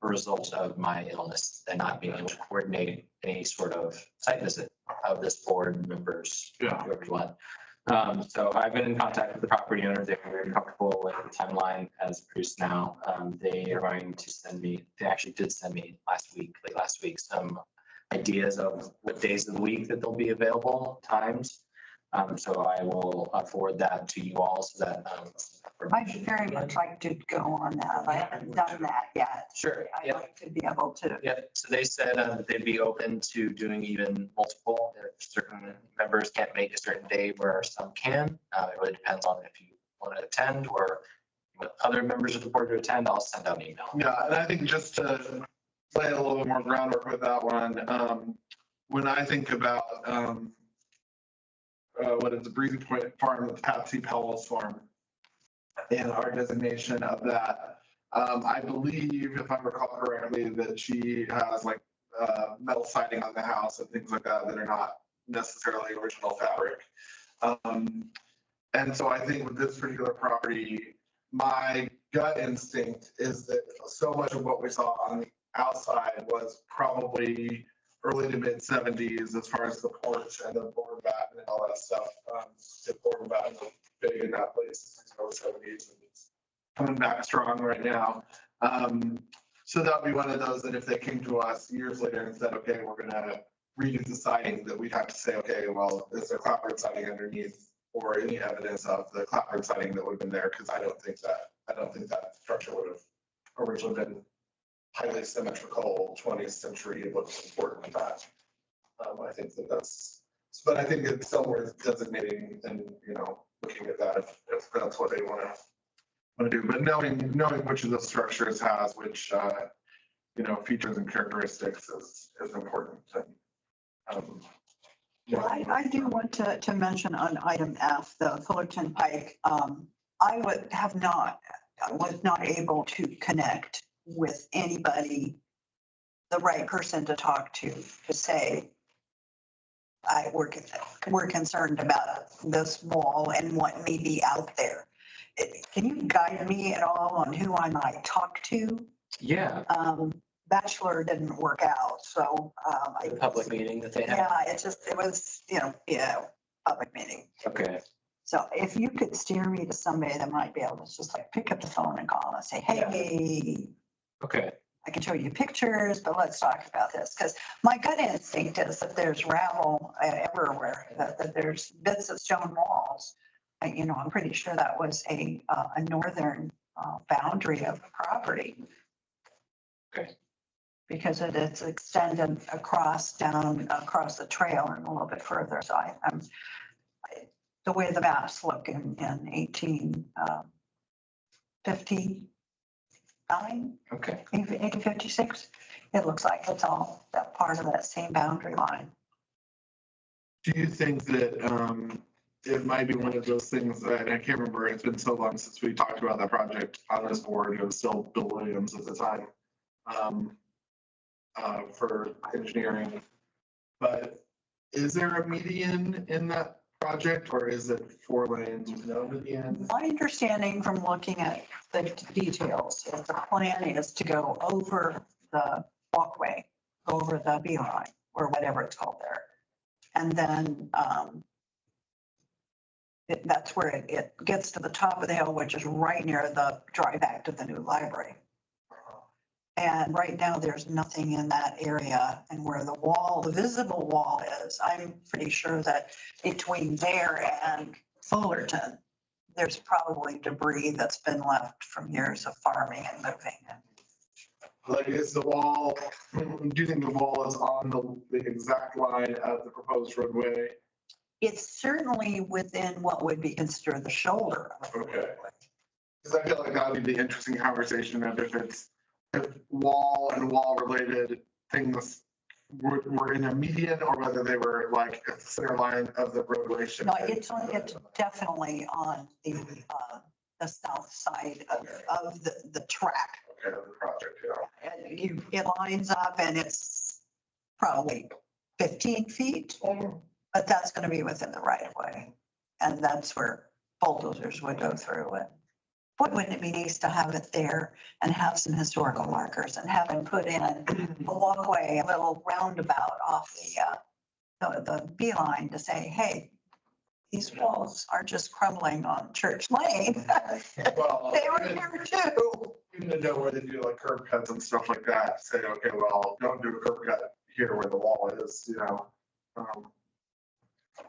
result of my illness and not being able to coordinate any sort of site visit of this board members, Yeah. whoever's what. So I've been in contact with the property owners. They're very comfortable with the timeline as produced now. They are going to send me, they actually did send me late last week, some ideas of what days of the week that they'll be available, times. So I will forward that to you all so that. I'd very much like to go on that. I haven't done that yet. Sure, I'd yeah. like to be able to. Yeah, so they said that they'd be open to doing even multiple, if certain members can't make a certain day where some can. It really depends on if you want to attend or with other members of the board to attend, I'll send out an email. Yeah, and I think just to lay a little bit more groundwork with that one, when I think about, what is the Breezy Point Farm, the Patsy Powell's farm, and our designation of that, I believe, if I recall correctly, that she has like, metal siding on the house and things like that that are not necessarily original fabric. And so I think with this particular property, my gut instinct is that so much of what we saw on the outside was probably early to mid 70s as far as the porch and the board batten and all that stuff. The board batten was big in that place in the early 70s and it's coming back strong right now. So that'd be one of those that if they came to us years later and said, okay, we're gonna redo the siding, that we'd have to say, okay, well, is there clapboard siding underneath or any evidence of the clapboard siding that would have been there? Because I don't think that structure would have originally been highly symmetrical 20th century. It looks important with that. I think that's, but I think it's still worth designating and, you know, looking at that if that's what they want to do. But knowing which of the structures has which, you know, features and characteristics is important. And, Well, I do want to mention on item F, the Fullerton Pike. I was not able to connect with anybody, the right person to talk to say, we're concerned about this wall and what may be out there. Can you guide me at all on who I might talk to? Yeah, Bachelor didn't work out, so. the public meeting that they have. Yeah, it was, public meeting. Okay, So if you could steer me to somebody that might be able to just like pick up the phone and call and say, hey, okay. I can show you pictures, but let's talk about this, because my gut instinct is that there's rabble everywhere, that there's bits of stone walls. I'm pretty sure that was a northern boundary of the property. Okay. Because it's extended down across the trail and a little bit further, so the way the maps look in 1859, Okay. 1856, it looks like it's all that part of that same boundary line. Do you think that it might be one of those things that, I can't remember, it's been so long since we talked about that project on this board, it was still Bill Williams at the time, for engineering. But is there a median in that project, or is it 4 lanes with no median? My understanding from looking at the details is the plan is to go over the walkway, over the beeline or whatever it's called there. And then that's where it gets to the top of the hill, which is right near the drive back to the new library. And right now, there's nothing in that area, and where the visible wall is, I'm pretty sure that between there and Fullerton, there's probably debris that's been left from years of farming and moving. Like, is the wall, do you think the wall is on the exact line of the proposed roadway? It's certainly within what would be considered the shoulder. Okay. Because I feel like that would be the interesting conversation of if wall and wall related things were in a median, or whether they were like at the center line of the roadway. No, it's definitely on the south side of the track. Okay, the project, yeah. And it lines up and it's probably 15 feet, but that's going to be within the right of way. And that's where bulldozers would go through it. Boy, wouldn't it be nice to have it there and have some historical markers and have them put in a walkway, a little roundabout off the beeline to say, hey, these walls are just crumbling on Church Lane. Well, They were here too. even to know where they do like curb cuts and stuff like that, say, okay, well, don't do a curb cut here where the wall is,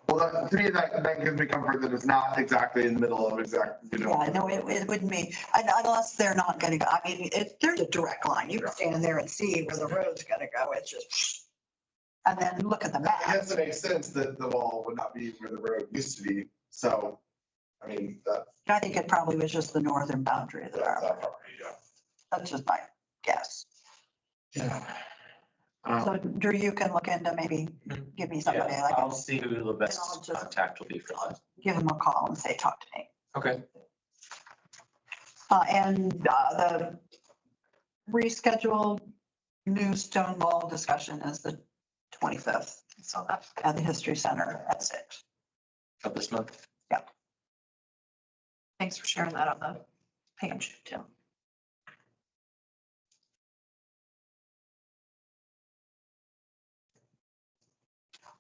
Well, to me, that gives me comfort that it's not exactly in the middle of Yeah, no, it wouldn't be, unless they're not gonna go, I mean, there's a direct line. You can stand there and see where the road's gonna go. It's just, and then look at the I map. guess it makes sense that the wall would not be where the road used to be, so, I mean, I think it probably was just the northern boundary of the that's property. that property, yeah. That's just my guess. Yeah. So Drew, you can look into maybe give me somebody, Yeah, like, I'll see who the I'll best just- contact will be for that. give them a call and say, talk to me. Okay. And the rescheduled new stone wall discussion is the 25th. So that's at the History Center at 6. Of this month. Thanks for sharing that on the page too.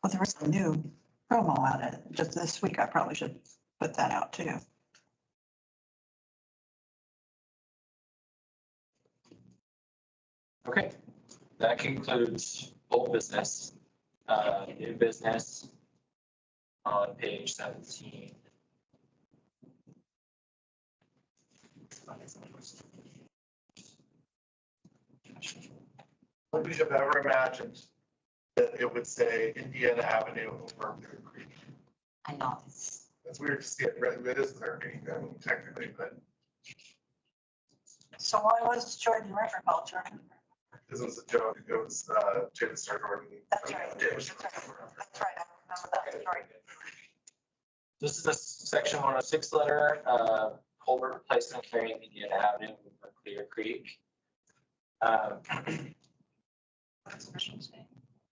Well, there was a new promo on it just this week. I probably should put that out too. Okay, that concludes old business. New business on page 17. Would you have ever imagined that it would say Indiana Avenue over Clear Creek? I know. It's weird to see it, right? It is Clear Creek, technically, but So why was Jordan River called Jordan? this was a joke. It was, James Stark. That's right. That's right. That's right. I remember that story. This is a section 106 letter, culvert replacement carrying Indiana Avenue over Clear Creek.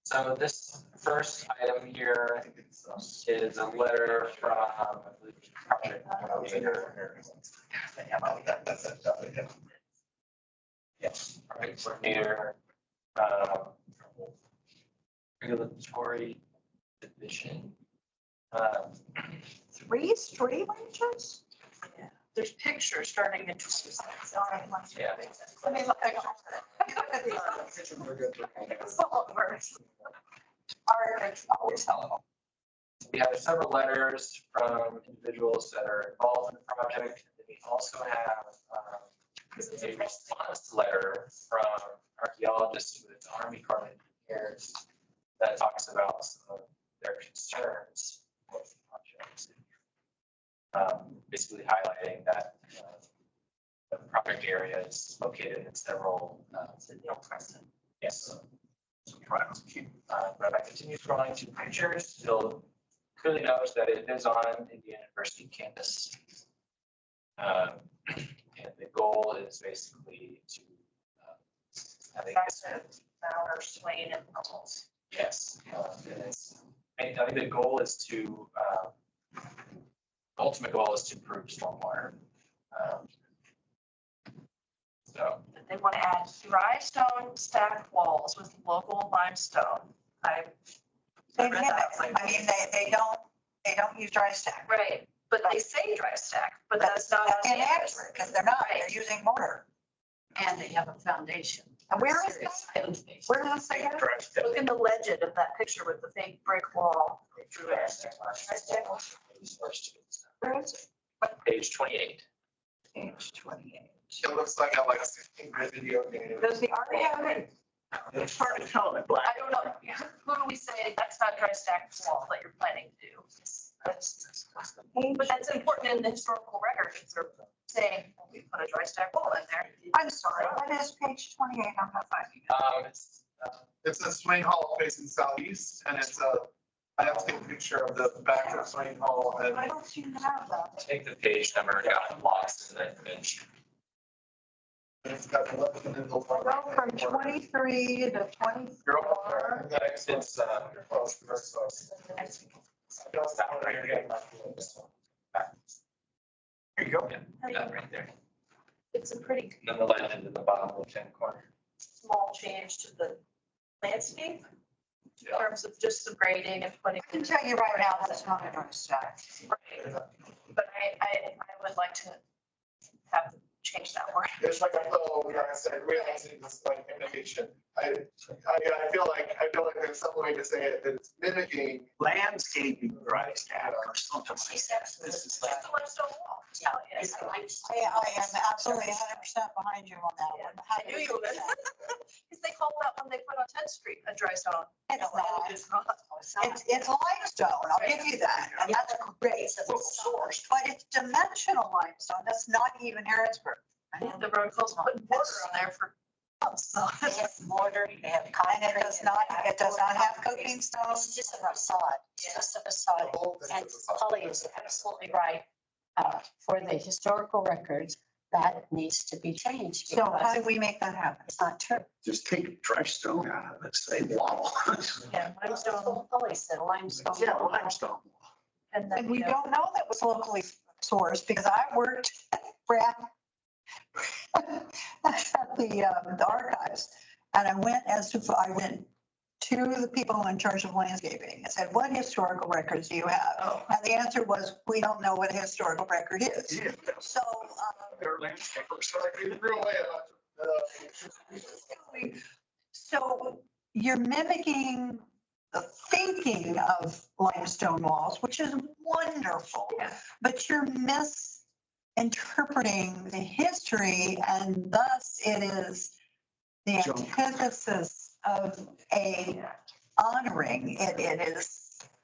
So this first item here is a letter from, I believe, project coordinator. Yes, project coordinator, regulatory division. 3 street ranges? There's pictures starting in. Yeah. Let me look. Art is always helpful. We have several letters from individuals that are involved in the project. We also have a response letter from archaeologists with Army Corps of Engineers that talks about some of their concerns with the project. Basically highlighting that the project area is located in several, yes. But if I continue scrolling to pictures, you'll clearly notice that it is on Indiana University campus. And the goal is basically to, I think it's, Or Swain and Nichols. yes. And it's, I think the goal is to, ultimate goal is to improve stormwater. So, They want to add dry stone stacked walls with local limestone. They limit, I mean, they don't use dry stack. Right, but they say dry stack, but that's not. Inaccurate, because they're not, they're using mortar. And they have a foundation. And where is that? Where does it say that? Look in the legend of that picture with the fake brick wall. They drew it. Where is it? page 28. Page 28. It looks like a 16-bit video game. Does the art have it? It's hard to tell in black. I don't know, who do we say that's not dry stack wall that you're planning to do? But that's important in the historical records, they're saying, well, we put a dry stack wall in there. I'm sorry, what is page 28? I'm not finding it. It's a Swain Hall facing southeast, and I have to take a picture of the back of Swain Hall and I don't seem to have that. Take the page number, got lost in that image. it's got the left and the Well, from 23 to 24. It's, You're close, very close. There you go. that right there. It's a pretty And then the legend in the bottom left-hand corner. small change to the landscape in terms of just the grading and putting. I can tell you right now, that's not a dry stack. Right. But I would like to have them change that word. It's like a little, like I said, realizing this like imitation. I feel like there's some way to say it, that it's mimicking. Landscaping dry stack or something like that. This is like. It's a limestone wall. Yeah, Yes. it's a limestone. I am absolutely 100% behind you on that one. How I do knew you you would. Because they called that one they put on 10th Street, a dry stone. It's not. It's not. It's limestone, I'll give you that, and that's great. Source. But it's dimensional limestone, that's not even Harrodsburg. The road closed, putting water on there for months, so. They have mortar, they have And concrete. it does not have coping stone. It's just a facade, it's just a facade. The whole thing And is a facade. Polly is absolutely right. For the historical records, that needs to be changed. So how because do we make that happen? It's not true. Just take dry stone out of it, say wall. Yeah, limestone. Polly said limestone. Yeah, limestone. And then, And we you know, don't know that was locally sourced because I worked Brad at the archives. And I went to the people in charge of landscaping and said, what historical records do you have? And the answer was, we don't know what a historical record is. Yeah, So, they're landscapers. Real way so you're mimicking the thinking of limestone walls, which is wonderful, Yeah. but you're misinterpreting the history, and thus it is the Junk. antithesis of a honoring. It is,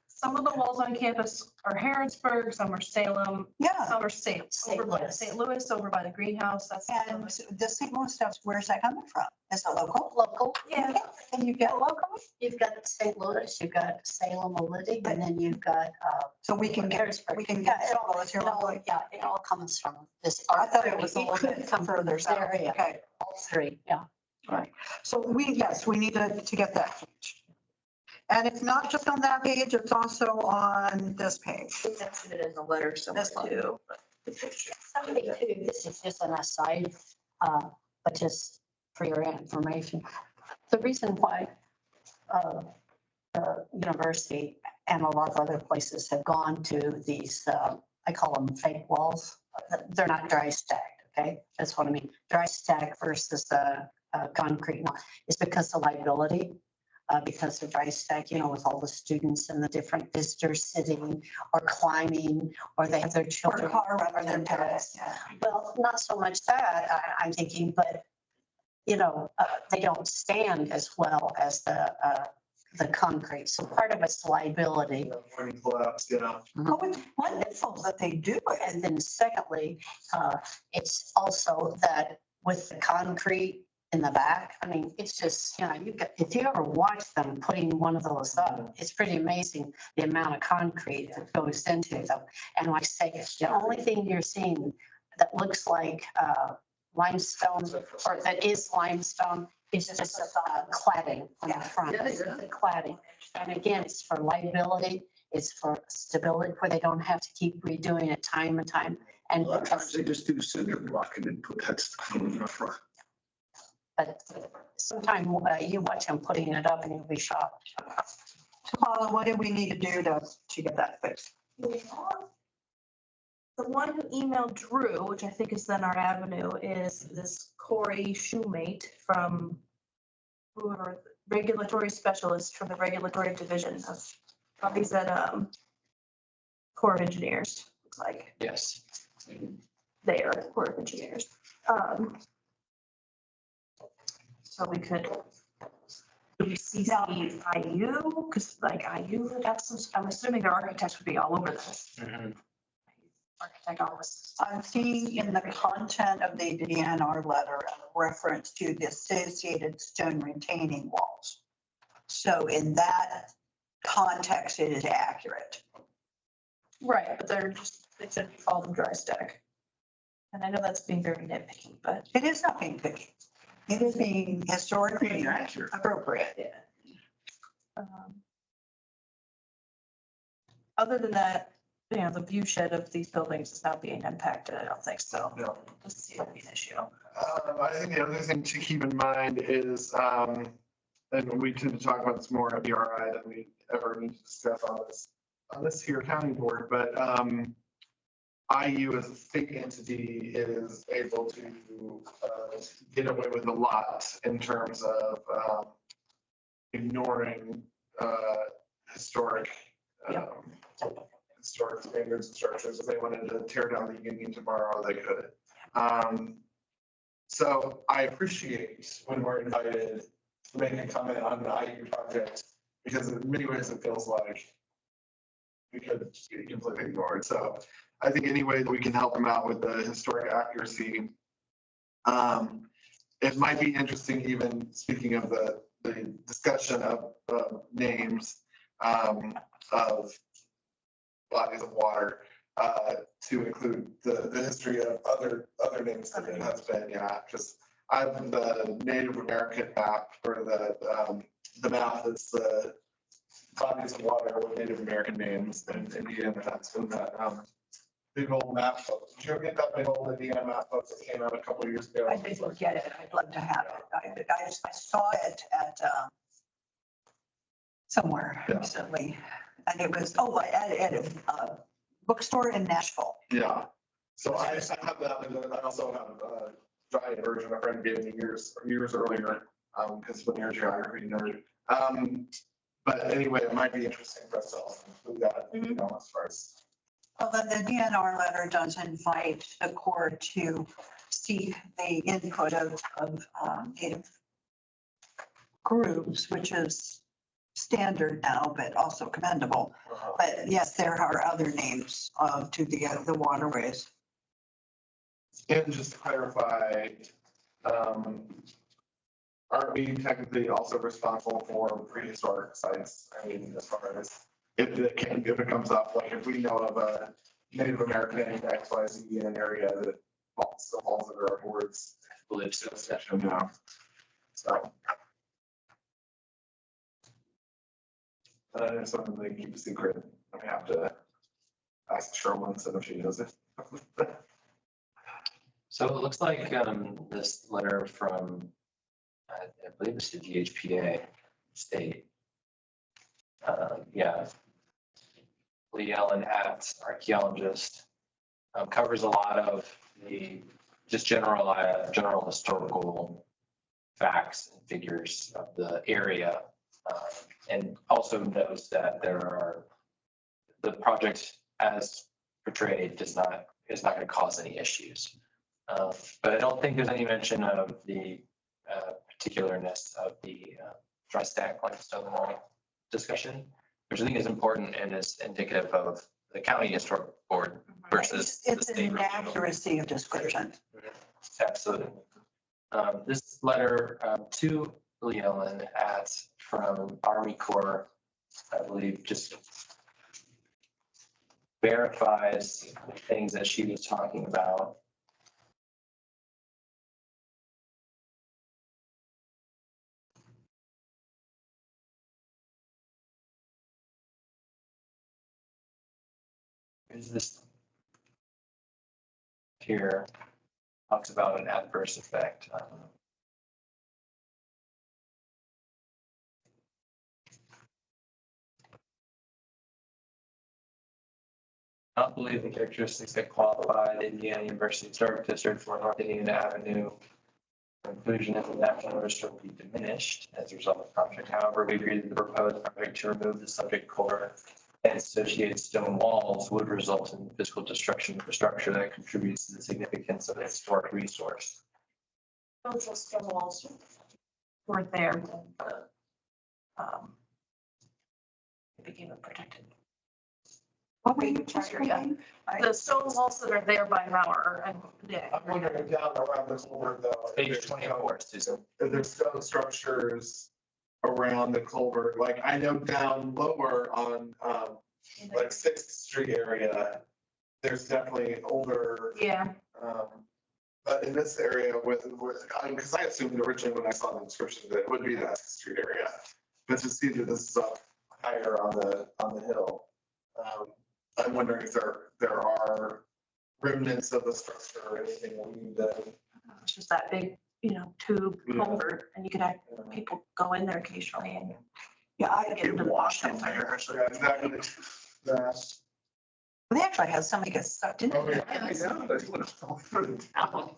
some of the walls on campus are Harrodsburg, some are Salem, yeah. some are St. St. over by Louis. St. Louis, over by the greenhouse, that's. And the St. Louis stuff, where's that coming from? Is it local? Local, Yeah. And you get local? you've got St. Louis, you've got Salem, Olympia, and then you've got, So we can get, Harrisburg. we can Yeah, get it St. Louis here locally. Yeah, it all comes from this. I thought it was a little bit Come from further this south. area, Okay. all three, yeah. So yes, we need to get that changed. And it's not just on that page, it's also on this page. We mentioned it in the letter somewhere This one. too. Something too, this is just an aside, but just for your information. The reason why the university and a lot of other places have gone to these, I call them fake walls. They're not dry stacked, okay? That's what I mean. Dry stack versus concrete now is because of liability. Because of dry stack, you know, with all the students and the different visitors sitting or climbing, or they have their Or children. car or rather their than pets. tennis, yeah. Well, not so much that, I'm thinking, but, you know, they don't stand as well as the concrete. So part of it's liability. Morning collapse, yeah. Oh, it's wonderful that they do it. And then secondly, it's also that with the concrete in the back, I mean, it's just, you know, you got, if you ever watch them putting one of those up, it's pretty amazing the amount of concrete that goes into them. And like I say, the only thing you're seeing that looks like limestone or that is limestone is just cladding on the front. It's the cladding. And again, it's for liability, it's for stability, where they don't have to keep redoing it time and time. And A lot of times they just do cinder block and then put that stuff on the front. but sometime you watch them putting it up and you'll be shocked. So Paula, what do we need to do to get that fixed? The one who emailed Drew, which I think is then our avenue, is this Corey Shoemate from whoever, regulatory specialist from the regulatory division of, he's at Corps of Engineers, looks like. Yes. They are Corps of Engineers. So we could, do we see IU? Because like IU, that's some, I'm assuming their architects would be all over this. Mhm. Architect office. I'm seeing in the content of the DNR letter a reference to the associated stone retaining walls. So in that context, it is accurate. Right, but they're just, they said we call them dry stack. And I know that's being very nitpicky, but It is not being picky. It is being historically Accurate. appropriate. yeah. Other than that, you know, the view shed of these buildings is not being impacted, I don't think so. No. Doesn't seem to be an issue. I think the other thing to keep in mind is, and we tend to talk about this more at BRI than we ever need to discuss on this here county board, but, IU as a state entity is able to, get away with a lot in terms of, ignoring, historic, historic standards and structures. If they wanted to tear down the union tomorrow, they could. So I appreciate when we're invited to make a comment on the IU project, because in many ways it feels like we could just be completely ignored. So I think any way that we can help them out with the historic accuracy. It might be interesting, even speaking of the discussion of names of bodies of water, to include the history of other names that it has been, yeah, just I have the Native American map, or the map that's the bodies of water with Native American names in Indiana. That's been that big old map. Did you ever get that big old Indiana map that came out a couple of years ago? I didn't get it. I'd love to have it. I saw it at somewhere Yeah. recently. And it was, at a bookstore in Nashville. Yeah. So I have that, and then I also have a giant version a friend gave me years earlier, because when you're a geography nerd. But anyway, it might be interesting for us to also include that, you know, as far as. Well, then the DNR letter does invite the Corps to seek the input of Native groups, which is standard now, but also commendable. But yes, there are other names to the waterways. And just to clarify, aren't we technically also responsible for prehistoric sites? I mean, as far as if it comes up, like if we know of a Native American named XYZ in an area that still falls under our board's jurisdiction now. So. And I know something they keep a secret. I have to ask Sherman if she knows it. So it looks like this letter from, I believe it's the DHPA state. Yeah. Lee Ellen Atz, archaeologist, covers a lot of the just general historical facts and figures of the area. And also knows that the project as portrayed is not going to cause any issues. But I don't think there's any mention of the particularness of the dry stack limestone wall discussion, which I think is important and is indicative of the county historic board versus the It's an state. inaccuracy of description. Absolutely. This letter to Leellen from Army Corps, I believe, just verifies the things that she was talking about. Is this here talks about an adverse effect. I don't believe the characteristics that qualify the Indiana University Historic District for North Indiana Avenue inclusion in the national register will be diminished as a result of the project. However, we agree that the proposed project to remove the subject core and associated stone walls would result in physical destruction of the structure that contributes to the significance of the historic resource. Those stone walls were there when it became a protected. What were you just reading? The stone walls that are there by Mauer and I'm wondering down around this culvert though. Page 24, Susan. If there's stone structures around the culvert, like I know down lower on, like Sixth Street area, there's definitely older, Yeah, but in this area because I assumed originally when I saw the description that it would be that Sixth Street area. But to see that this is up higher on the hill, I'm wondering if there are remnants of the structure or anything that we need to. it's just that big, tube Yeah. culvert, and you could have people go in there occasionally and Yeah, I get into the wash in there. Yeah, exactly. That's. They actually had somebody get sucked into Oh, yeah. it. Yeah, that's what it's all through the town.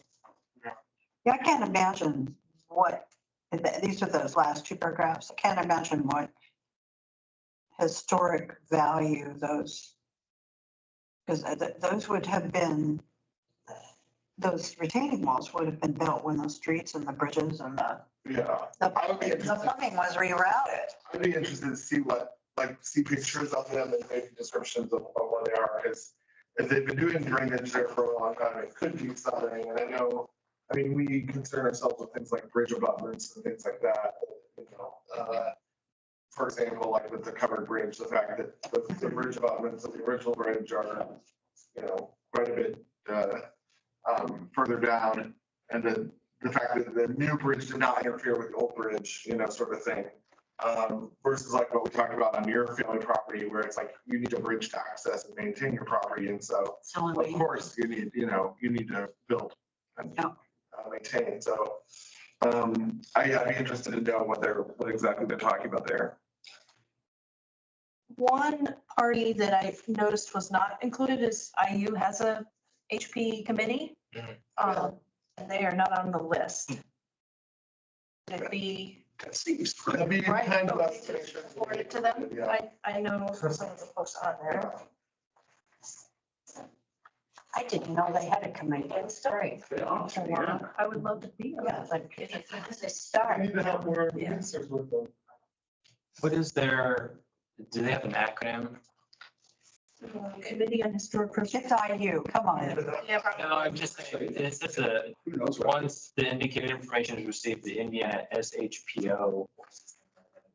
Yeah, I can't imagine what, these are those last two paragraphs. I can't imagine what historic value those, because those would have been, those retaining walls would have been built when the streets and the bridges and Yeah, the I would be interested. plumbing was rerouted. I'd be interested to see see pictures of them and maybe descriptions of what they are, because if they've been doing drainage there for a long time, it could be something, and I mean, we concern ourselves with things like bridge abutments and things like that, for example, like with the covered bridge, the fact that the bridge abutments of the original bridge are, quite a bit, further down, and then the fact that the new bridge did not interfere with the old bridge, sort of thing. Versus like what we talked about on your family property, where it's like you need a bridge to access and maintain your property, and so of course you need to build and maintain. So I'd be interested to know what exactly they're talking about there. one party that I noticed was not included is IU has a HP committee. Mhm. And they are not on the list. Would it be That seems. That'd be right? kind of okay to forward it to them? Yeah. I know some of the folks on there. I didn't know they had a committee. It's great. I would love to be on Yeah, that. but it's a We start. need to have more Yeah. research with them. What is do they have an acronym? Committee on Historic Preservation. It's IU, come on. Yeah, probably. No, I'm just saying, it's just Who knows what? once the indicated information is received, the Indiana SHPO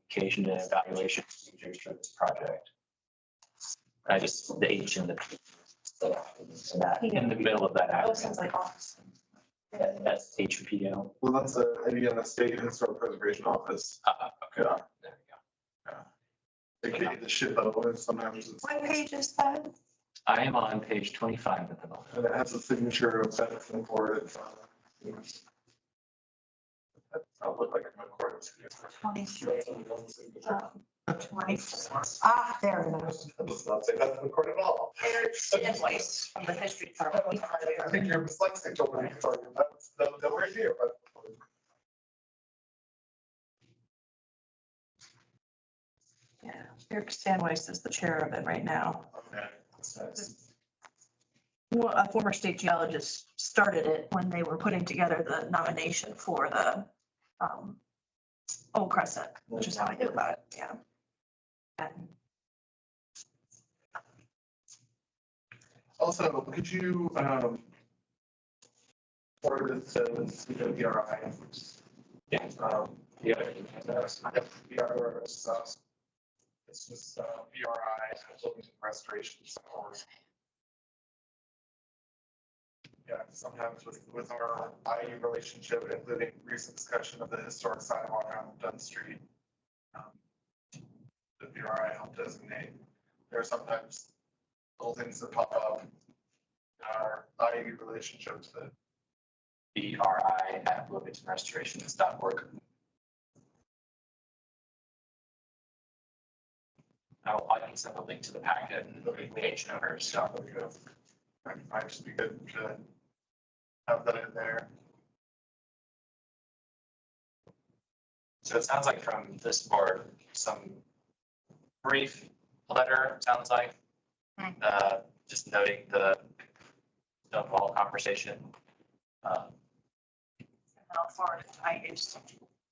education and evaluation procedures for this project. The H in in the middle of that Oh, sounds acronym, like office. that's HPO. Well, that's the Indiana State Historic Preservation Office. Okay, Yeah. there we go. They can get the ship over, and sometimes it's, What page is that? I am on page 25 at the moment. and it has a signature of Benson for it. I'll look like I'm recording. 23. Um, 24. Ah, there it is. Let's not say that's recorded at all. There's invoice from the history department. I think you're dyslexic, don't worry. Sorry, that's right here, but Eric Stanweiss is the chair of it right now. Okay. That's nice. Well, a former state geologist started it when they were putting together the nomination for the Old Crescent, which is how I knew about it, yeah. And Also, could you, forward this to CWRI? Yeah. Yeah. BRI, it's just, BRI, Buildings and Restoration Support. Yeah, sometimes with our IU relationship, including recent discussion of the historic sidewalk on Dunn Street. The BRI helped designate, there are sometimes little things that pop up in our IU relationships that BRI@bloomingtonrestorations.org. I can send a link to the packet and the page numbers, so. might just be good to have that in there. So it sounds like from this board, some brief letter, sounds like. Just noting the Stonewall conversation. I'll forward it to IU's.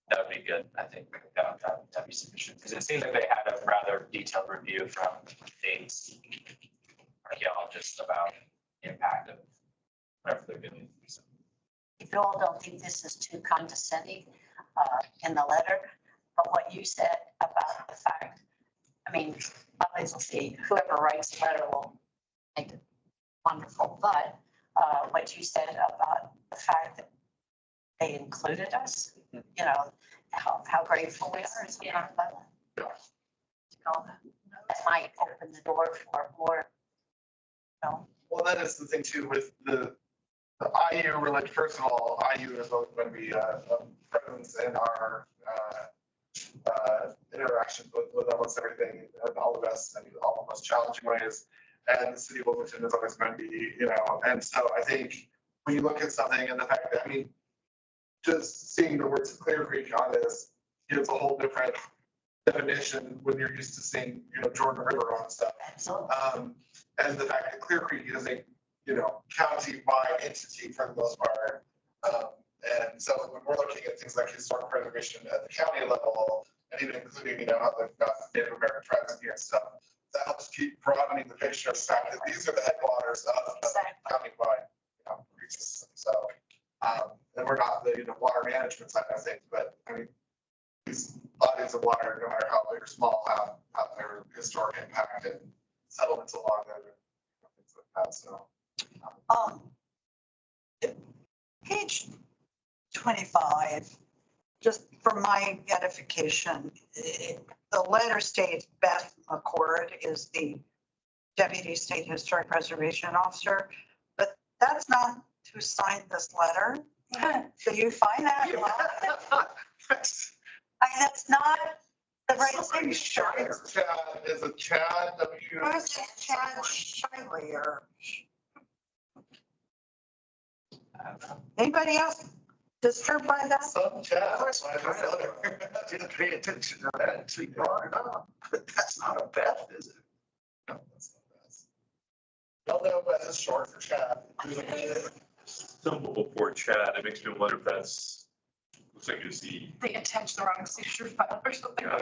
That would be good, I think. That'd be sufficient, because it seems like they had a rather detailed review from these archaeologists about the impact of whatever they're doing. So, If you all don't think this is too condescending in the letter, but what you said about the fact, I mean, obviously, whoever writes the letter will make it wonderful, but what you said about the fact that they included us, you know, how grateful we are. Is Yeah. That might open the door for more, you know. Well, that is the thing too with the IU related, first of all, IU is always going to be a presence in our interaction with almost everything and all of us and all the most challenging ways. And the city of Wilmington is always going to be, you know, and so I think when you look at something and the fact that, I mean, just seeing the words Clear Creek on this gives a whole different definition when you're used to seeing, you know, Jordan River on stuff. And the fact that Clear Creek is a, you know, county-wide entity for the most part. And so when we're looking at things like historic preservation at the county level, and even including, you know, how they've got Native American tribes in here and stuff, that helps keep broadening the picture of the fact that these are the headwaters of county-wide, you know, creek system. So, and we're not the, you know, water management side of things, but I mean, these bodies of water, no matter how big or small, have their historic impact and settlements along there, things like that, so. Page 25, just for my edification, the letter states Beth McCord is the Deputy State Historic Preservation Officer, but that's not who signed this letter. Do you find that? That's not the right thing. Chad is a Chad W. Who is it? Chad Shiley or I don't know. anybody else disturbed by that? Some Chad. I didn't pay attention to that until you brought it up, but that's not a Beth, is it? No, that's not best. Don't know, but it's short for Chad. Symbol before Chad, it makes me wonder if that's, looks like it's the. They attach the wrong signature file or something. Well,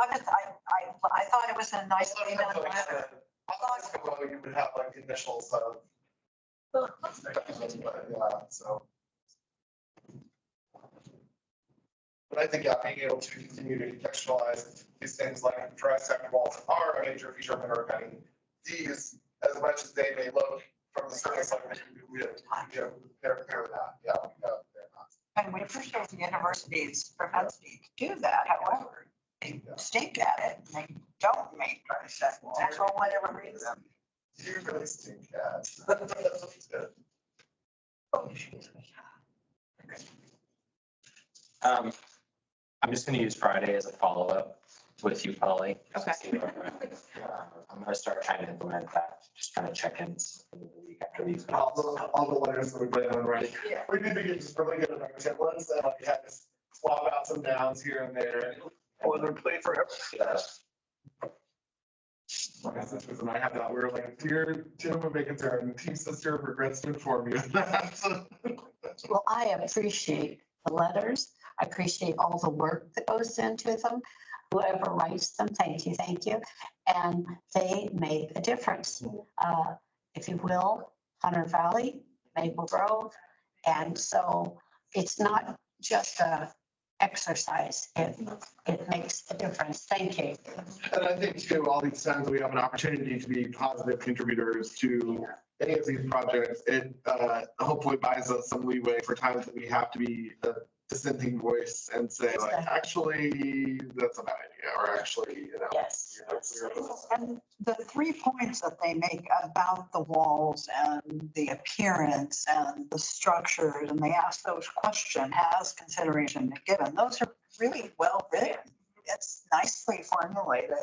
I thought it was a nice way to letter. You would have like initials of. But yeah, so. But I think, yeah, being able to continue to contextualize these things like dry stack walls are a major feature of Monroe County. These, as much as they may look from the surface like they're clear of that, yeah. They're not. And we appreciate the university's propensity to do that. However, they stink at it and they don't make dry stack walls for whatever reason. You really stink cats. I'm just gonna use Friday as a follow-up with you, Polly. Okay. I'm gonna start trying to implement that, just trying to check-ins in the week after these. All the letters that we put on, right? Yeah. We need to get just really good at our templates and like have to swap out some nouns here and there. Boilerplate forever. My sisters and I had that, we were like, dear Tim, I'm concerned, team sister regrets to inform you of that. Well, I appreciate the letters. I appreciate all the work that goes into them. Whoever writes them, thank you, thank you. And they make a difference. If you will, Hunter Valley, Maple Grove. And so it's not just a exercise. It makes a difference. Thank you. And I think too, all these times we have an opportunity to be positive contributors to any of these projects, it hopefully buys us some leeway for times that we have to be a dissenting voice and say like, actually, that's a bad idea, or actually, you know. Yes. And the 3 points that they make about the walls and the appearance and the structures, and they ask those questions, has consideration been given? Those are really well written. It's nicely formulated.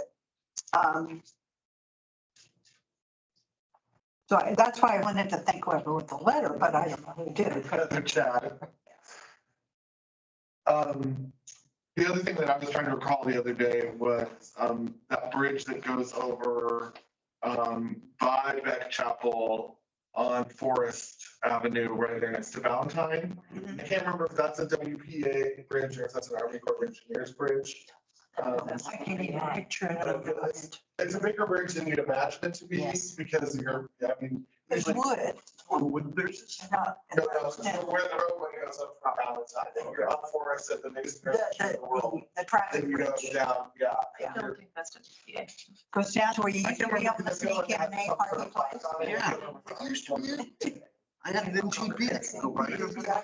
That's why I wanted to thank whoever wrote the letter, but I don't know who did. Chad. The other thing that I was trying to recall the other day was, that bridge that goes over, by Beck Chapel on Forest Avenue, right there next to Valentine. I can't remember if that's a WPA bridge or if that's an Army Corps of Engineers bridge. I can't even picture it. It's a bigger bridge than you'd imagine it to be, Yes. because you're, I mean. It's usually- wood. On wood bridges. Not- No, it's where the roadway goes up from Valentine, and you're up Forest at the biggest bridge in the world. The traffic Then you go bridge down, yeah. I don't think that's just, yeah. goes down to where you I used to can't be able remember to if it's sneak in and going make parking place. Yeah. I had an MGB. Go right over there.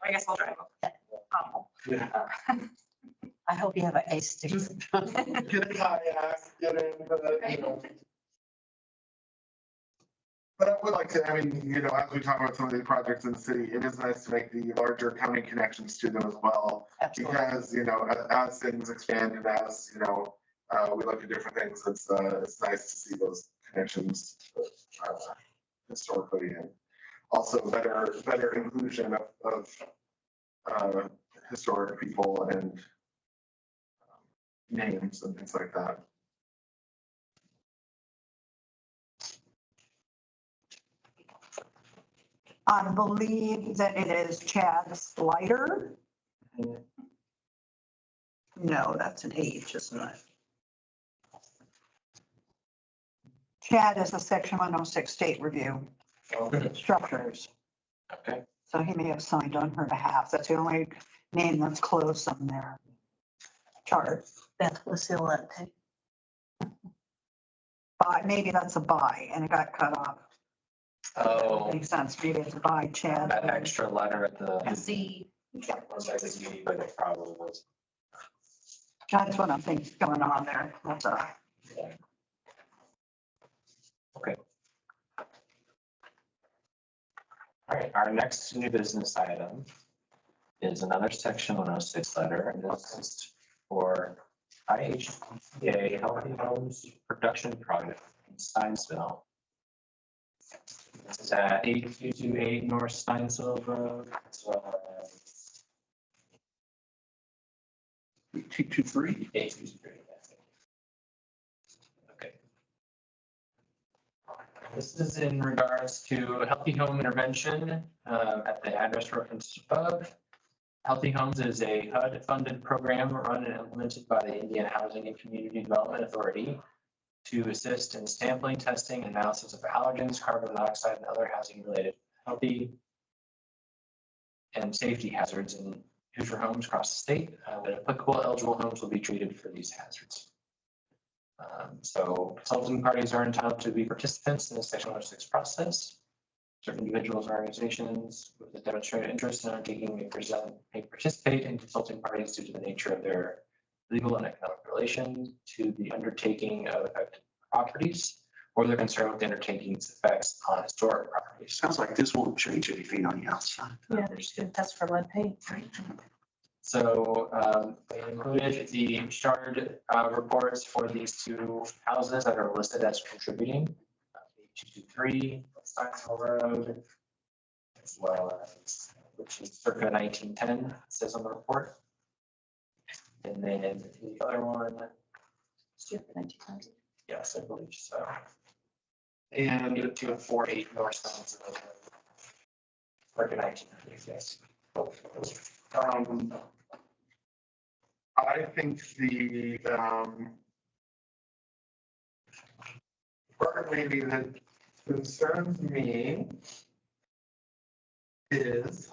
I guess I'll drive up. Yeah. I hope you have an ace to. Just get a kayak, get in, you know. But I would like to, I mean, you know, as we talk about some of these projects in the city, it is nice to make the larger county connections to them as well. Absolutely. Because, you know, as things expand and as, you know, we look at different things, it's nice to see those connections historically, and also better inclusion of historic people and names and things like that. I believe that it is Chad Slider. No, that's an H, isn't it? Chad is a section 106 state review structures. Okay, So he may have signed on her behalf. That's the only name that's close on their chart. Beth Lucille. Maybe that's a buy and it got cut off. oh, Makes sense. Maybe it's a buy, Chad. that extra letter at the. Z. Looks like it's me, but it probably was. That's what I think's going on there. That's a. Okay. All right, our next new business item is another section 106 letter, and this is for IHCA Healthy Homes Production Project in Steinsville. This is at 8228 North Steinsville Road. As well as 223. 823. Okay. This is in regards to Healthy Home Intervention at the address referenced above. Healthy Homes is a HUD-funded program run and implemented by the Indiana Housing and Community Development Authority to assist in sampling, testing, and analysis of allergens, carbon monoxide, and other housing-related healthy and safety hazards in Hoosier homes across the state. When applicable, eligible homes will be treated for these hazards. So consulting parties are entitled to be participants in the Section 106 process. Certain individuals and organizations with a demonstrated interest in undertaking may participate in consulting parties due to the nature of their legal and economic relation to the undertaking of affected properties, or their concern with the undertaking's effects on historic properties. Sounds like this won't change anything on the outside. Yeah, there's good. That's for lead paint. So they included the shard reports for these two houses that are listed as contributing. 223 Steinsville Road, as well as, which is circa 1910, it says on the report. And then the other one, yes, I believe so. And 248 North Sounds. Organizing, yes. I think the, part maybe that concerns me is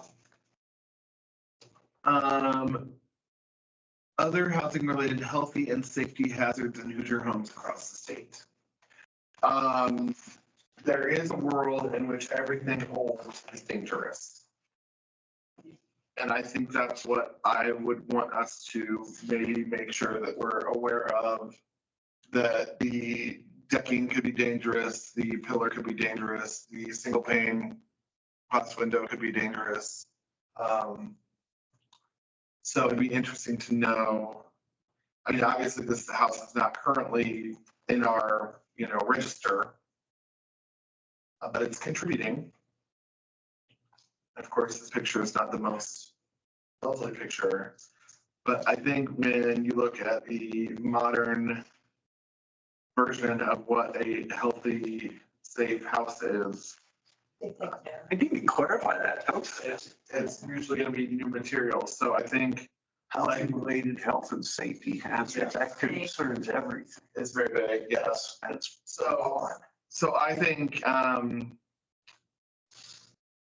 other housing related healthy and safety hazards in Hoosier homes across the state. There is a world in which everything old is dangerous. And I think that's what I would want us to maybe make sure that we're aware of, that the decking could be dangerous, the pillar could be dangerous, the single pane glass window could be dangerous. So it'd be interesting to know. I mean, obviously this house is not currently in our, register, but it's contributing. Of course, this picture is not the most lovely picture, but I think when you look at the modern version of what a healthy, safe house is, I need to clarify that. it's usually going to be new materials. So I think Housing related health and safety hazards, that concerns everything. it's very big. Yes. That's So I think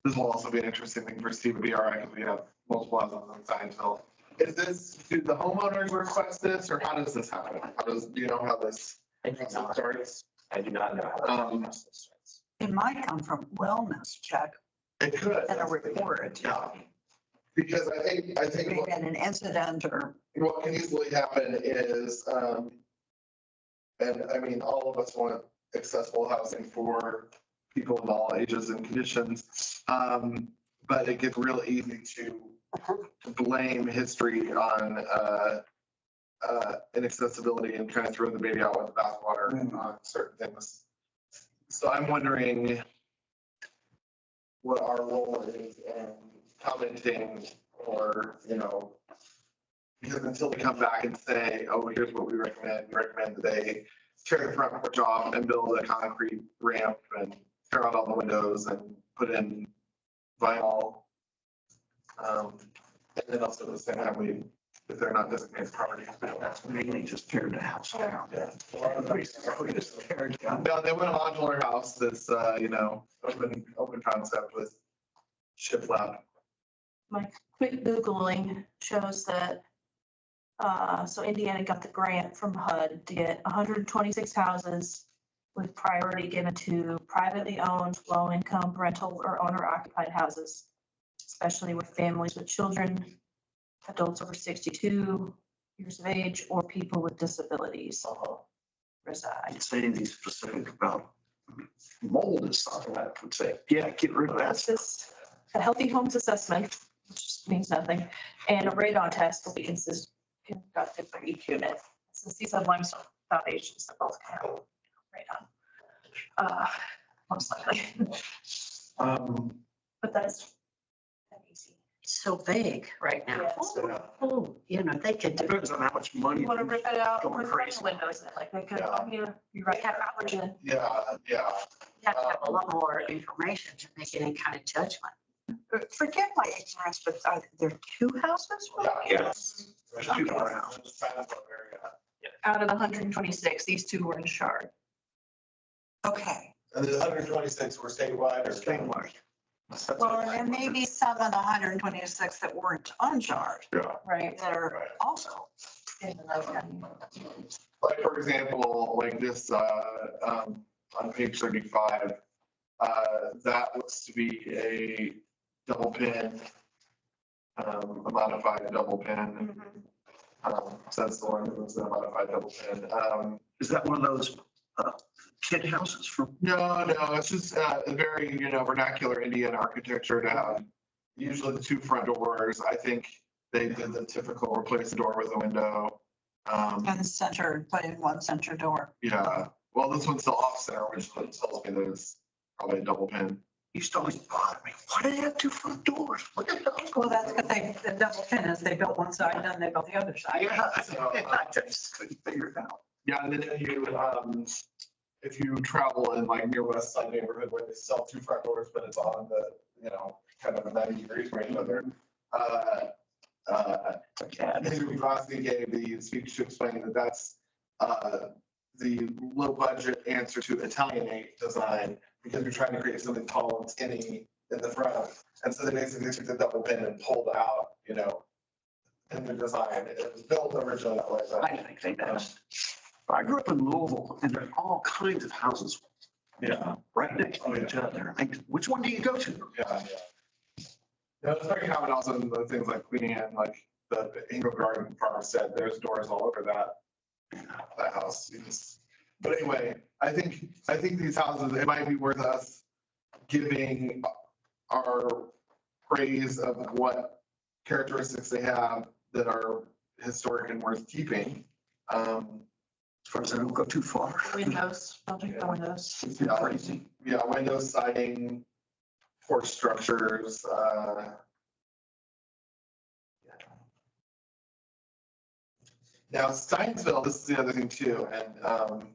this will also be an interesting thing for Steve to be all right, because we have multiple houses on Zionsville. Do the homeowners request this, or how does this happen? Do you know how this I do not, starts? I do not know. how the process starts. It might come from wellness check It could. and a report. Yeah. Because I think Maybe an incident or, what can easily happen is, and I mean, all of us want accessible housing for people of all ages and conditions. But it gets real easy to blame history on, inaccessibility and kind of throw the baby out with the bathwater on certain things. So I'm wondering what our role is in commenting, or, because until we come back and say, oh, here's what we recommend that they tear the front porch off and build a concrete ramp and tear out all the windows and put in vinyl. And then also at the same time, if they're not designated property. that's mainly just tear the house down. Yeah. Just tear it down. No, they want a modular house that's, open concept with shiplap. My quick Googling shows that, so Indiana got the grant from HUD to get 126 houses with priority given to privately owned, low-income rental or owner-occupied houses, especially with families with children, adults over 62 years of age, or people with disabilities reside. I'd say anything specific about mold and stuff, I would say, yeah, get rid of that. That's just a healthy homes assessment, which means nothing, and a radon test will be conducted for each unit. Since these are limestone foundations, that both can have radon. Most likely, but that's easy. It's so vague right now. Yeah. Oh, they could do. Depends on how much money. You want to rip it out, Going rip crazy. the windows, like they could, Yeah. you're right, have allergen. Yeah. You have to have a lot more information to make any kind of judgment. forget my ignorance, but are there two houses? Yes. There's two more houses. Out of the 126, these two were in Shard. Okay, And the 126 were statewide or Statewide. well, and there may be some of the 126 that weren't uncharged Right. that are also. Like, for example, like this, on page 35, that looks to be a double pin, a modified double pin. So that's the one that was a modified double pin. Is that one of those kid houses from? No, it's just a very, vernacular Indian architecture to have usually the two front doors. I think they did the typical replace the door with a window. And center, put in one center door. Yeah, well, this one's still off center, which tells me that it's probably a double pin. used to always bother me. Why do they have two front doors? What the hell? Well, that's what the double tenants, they built one side, then they built the other side. Yeah, I just couldn't figure it out. Yeah, and then if you travel in like near West Side neighborhood where they sell two front doors, but it's on the, kind of a 90 degrees from each other. Henry Vosky gave the speech to explain that that's the low budget answer to Italianate design, because you're trying to create something tall and skinny in the front. And so they basically took the double pin and pulled out, in the design. It was built originally that way. I think they best. I grew up in Louisville and there are all kinds of houses Yeah, right next to each other. Like, which one do you go to? yeah. Yeah, it's very common also in the things like Queen Anne, like the Ingram Garden Farm said, there's doors all over that house. But anyway, I think these houses, it might be worth us giving our praise of what characteristics they have that are historic and worth keeping. As far as I don't go too far. Windows, building the windows. It's crazy. Yeah, windows, siding, porch structures, Now, Steinsville, this is the other thing too, and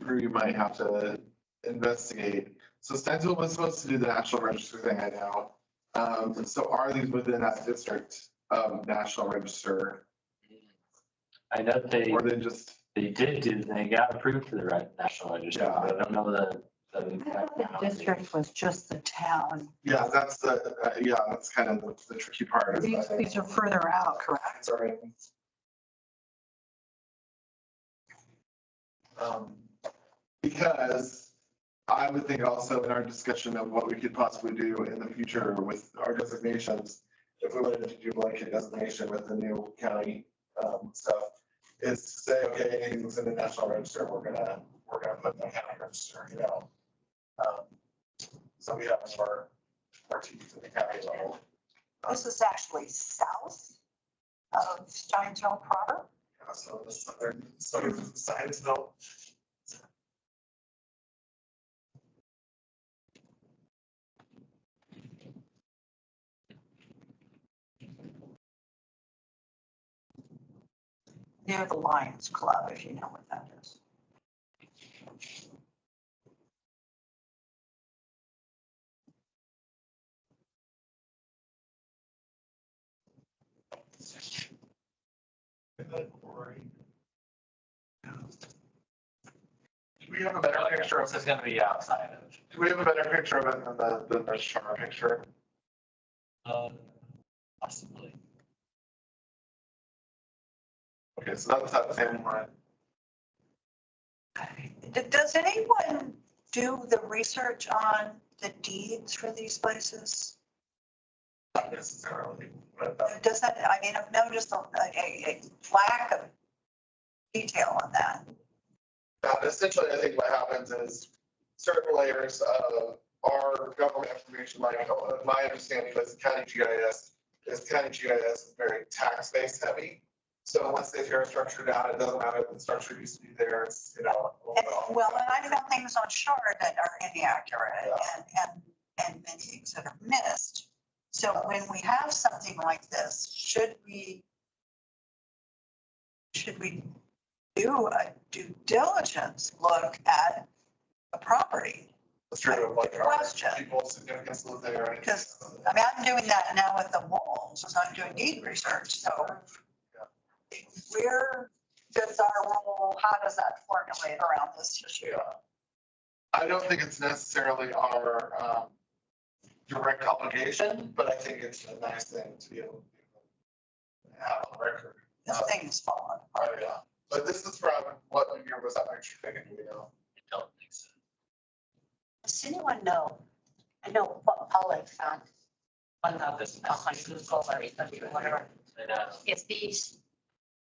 Drew, you might have to investigate. So Steinsville was supposed to do the National Register thing, I know. So are these within that district National Register, I know or they just, they got approved for the National Register, Yeah. but I don't know the. I thought the district was just the town. yeah, that's that's kind of the tricky part. is I think- These are further out, correct? Sorry. Because I would think also in our discussion of what we could possibly do in the future with our designations, if we wanted to do blanket designation with the new county stuff, is to say, okay, anything that's in the National Register, we're gonna put in the county register, So we have more teeth in the county level. This is actually south of Steinsville proper. So the southern Scienceville. Near the Lions Club, if you know what that is. Do we have a better picture of This is gonna be outside of. Do we have a better picture of it than the Char picture? Possibly. Okay, so that's not the same one. Does anyone do the research on the deeds for these places? Not necessarily, but Does that, I mean, I've noticed a lack of detail on that. essentially, I think what happens is certain layers of our government information, like my understanding is county GIS is very tax-based heavy. So once they tear a structure down, it doesn't matter if the structure used to be there, it's, Well, and I found things on Shore that are inaccurate and many things that are missed. So when we have something like this, should we do a due diligence look at the property? It's true of like our Question. people's significance live there. Because, I mean, I'm doing that now with the walls, as I'm doing deed research, so where does our role, how does that formulate around this issue? Yeah. I don't think it's necessarily our direct obligation, but I think it's a nice thing to be able to have on record. This thing is falling apart. Oh, yeah. But this is from what year was that picture taken, do we know? I don't think so. Does anyone know? I know what Paula found on the, Google or whatever. And, If these,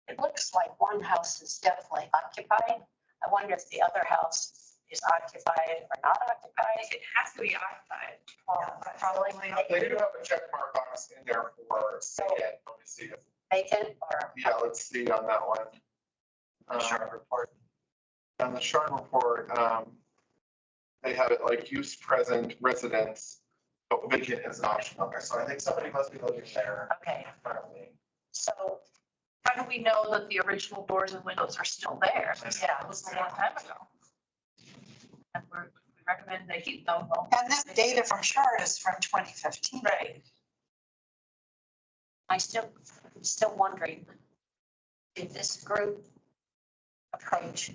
it looks like one house is definitely occupied. I wonder if the other house is occupied or not occupied. It has to be occupied. Well, probably They do have a check mark box in there for second. Let me see if, vacant or. yeah, let's see on that one. Sharp report. On the Sharp report, they have it like use present residence, but vacant is an option on there. So I think somebody must be living there Okay, currently. so how do we know that the original doors and windows are still there? Yeah, it was a long time ago. And we recommend they keep them. And that data from chart is from 2015. Right. Still wondering, did this group approach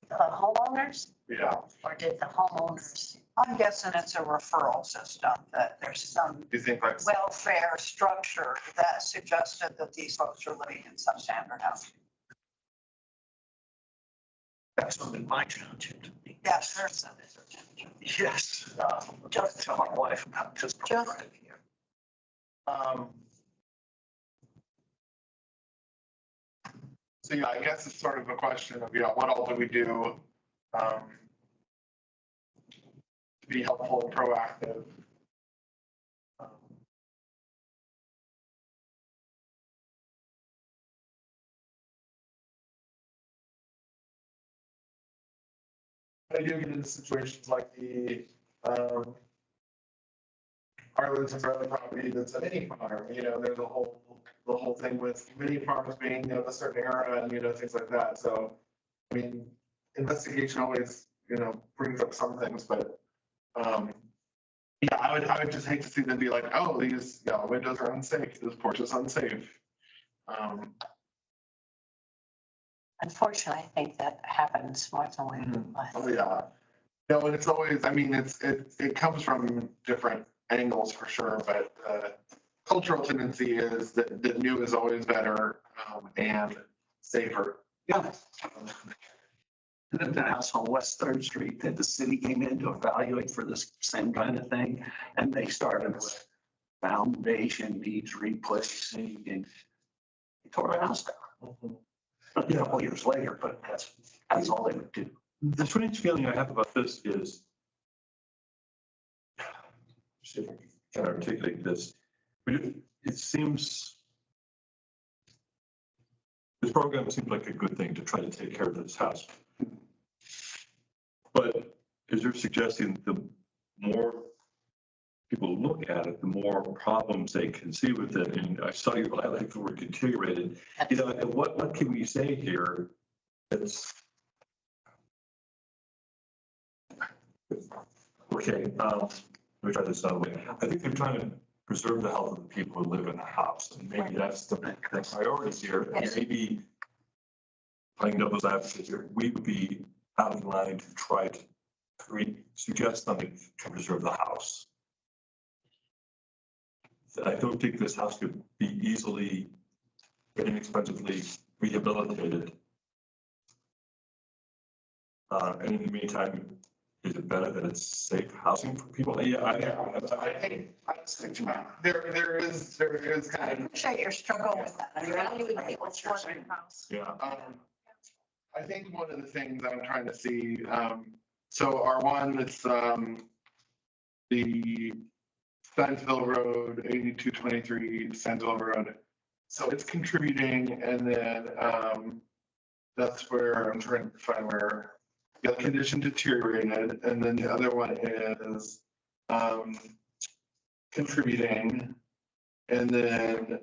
the homeowners Yeah. or did the homeowners? I'm guessing it's a referral system, that there's some Do you think like, welfare structure that suggested that these folks are living in substandard housing. That's not in my township. Yes, there's some. Yes, just tell my wife about this. Just- So yeah, I guess it's sort of a question of, what all do we do? To be helpful and proactive. I do get into situations like the, Arlington Brother property that's a mini farm, there's the whole thing with mini farms being of a certain era and, things like that. So, I mean, investigation always, brings up some things, but, yeah, I would just hate to see them be like, oh, these, windows are unsafe, this porch is unsafe. Unfortunately, I think that happens more than we Oh, realize. yeah. No, and it's always, I mean, it comes from different angles for sure, but cultural tendency is that new is always better, and safer. Yeah. And then the house on West Third Street that the city came in to evaluate for this same kind of thing. And they started with foundation needs replacing and they tore the house down. A couple of years later, but that's all they would do. The strange feeling I have about this is, see if I can articulate this, but it seems, this program seems like a good thing to try to take care of this house. But as you're suggesting, the more people look at it, the more problems they can see with it. And I saw you, I like the word deteriorated. What can we say here that's okay? Let me try this another way. I think they're trying to preserve the health of the people who live in the house, and maybe that's the priority here. And maybe playing devil's advocate here, we would be out of line to try to suggest something to preserve the house. I don't think this house could be easily, inexpensively rehabilitated. And in the meantime, is it better that it's safe housing for people? Yeah, There is I kind of, appreciate your struggle with that. I really do. What's your house? yeah. I think one of the things I'm trying to see, so R1, it's, the Steinsville Road, 8223 Steinsville Road. So it's contributing, and then, that's where I'm trying to find where the condition deteriorated, and then the other one is, contributing, and then,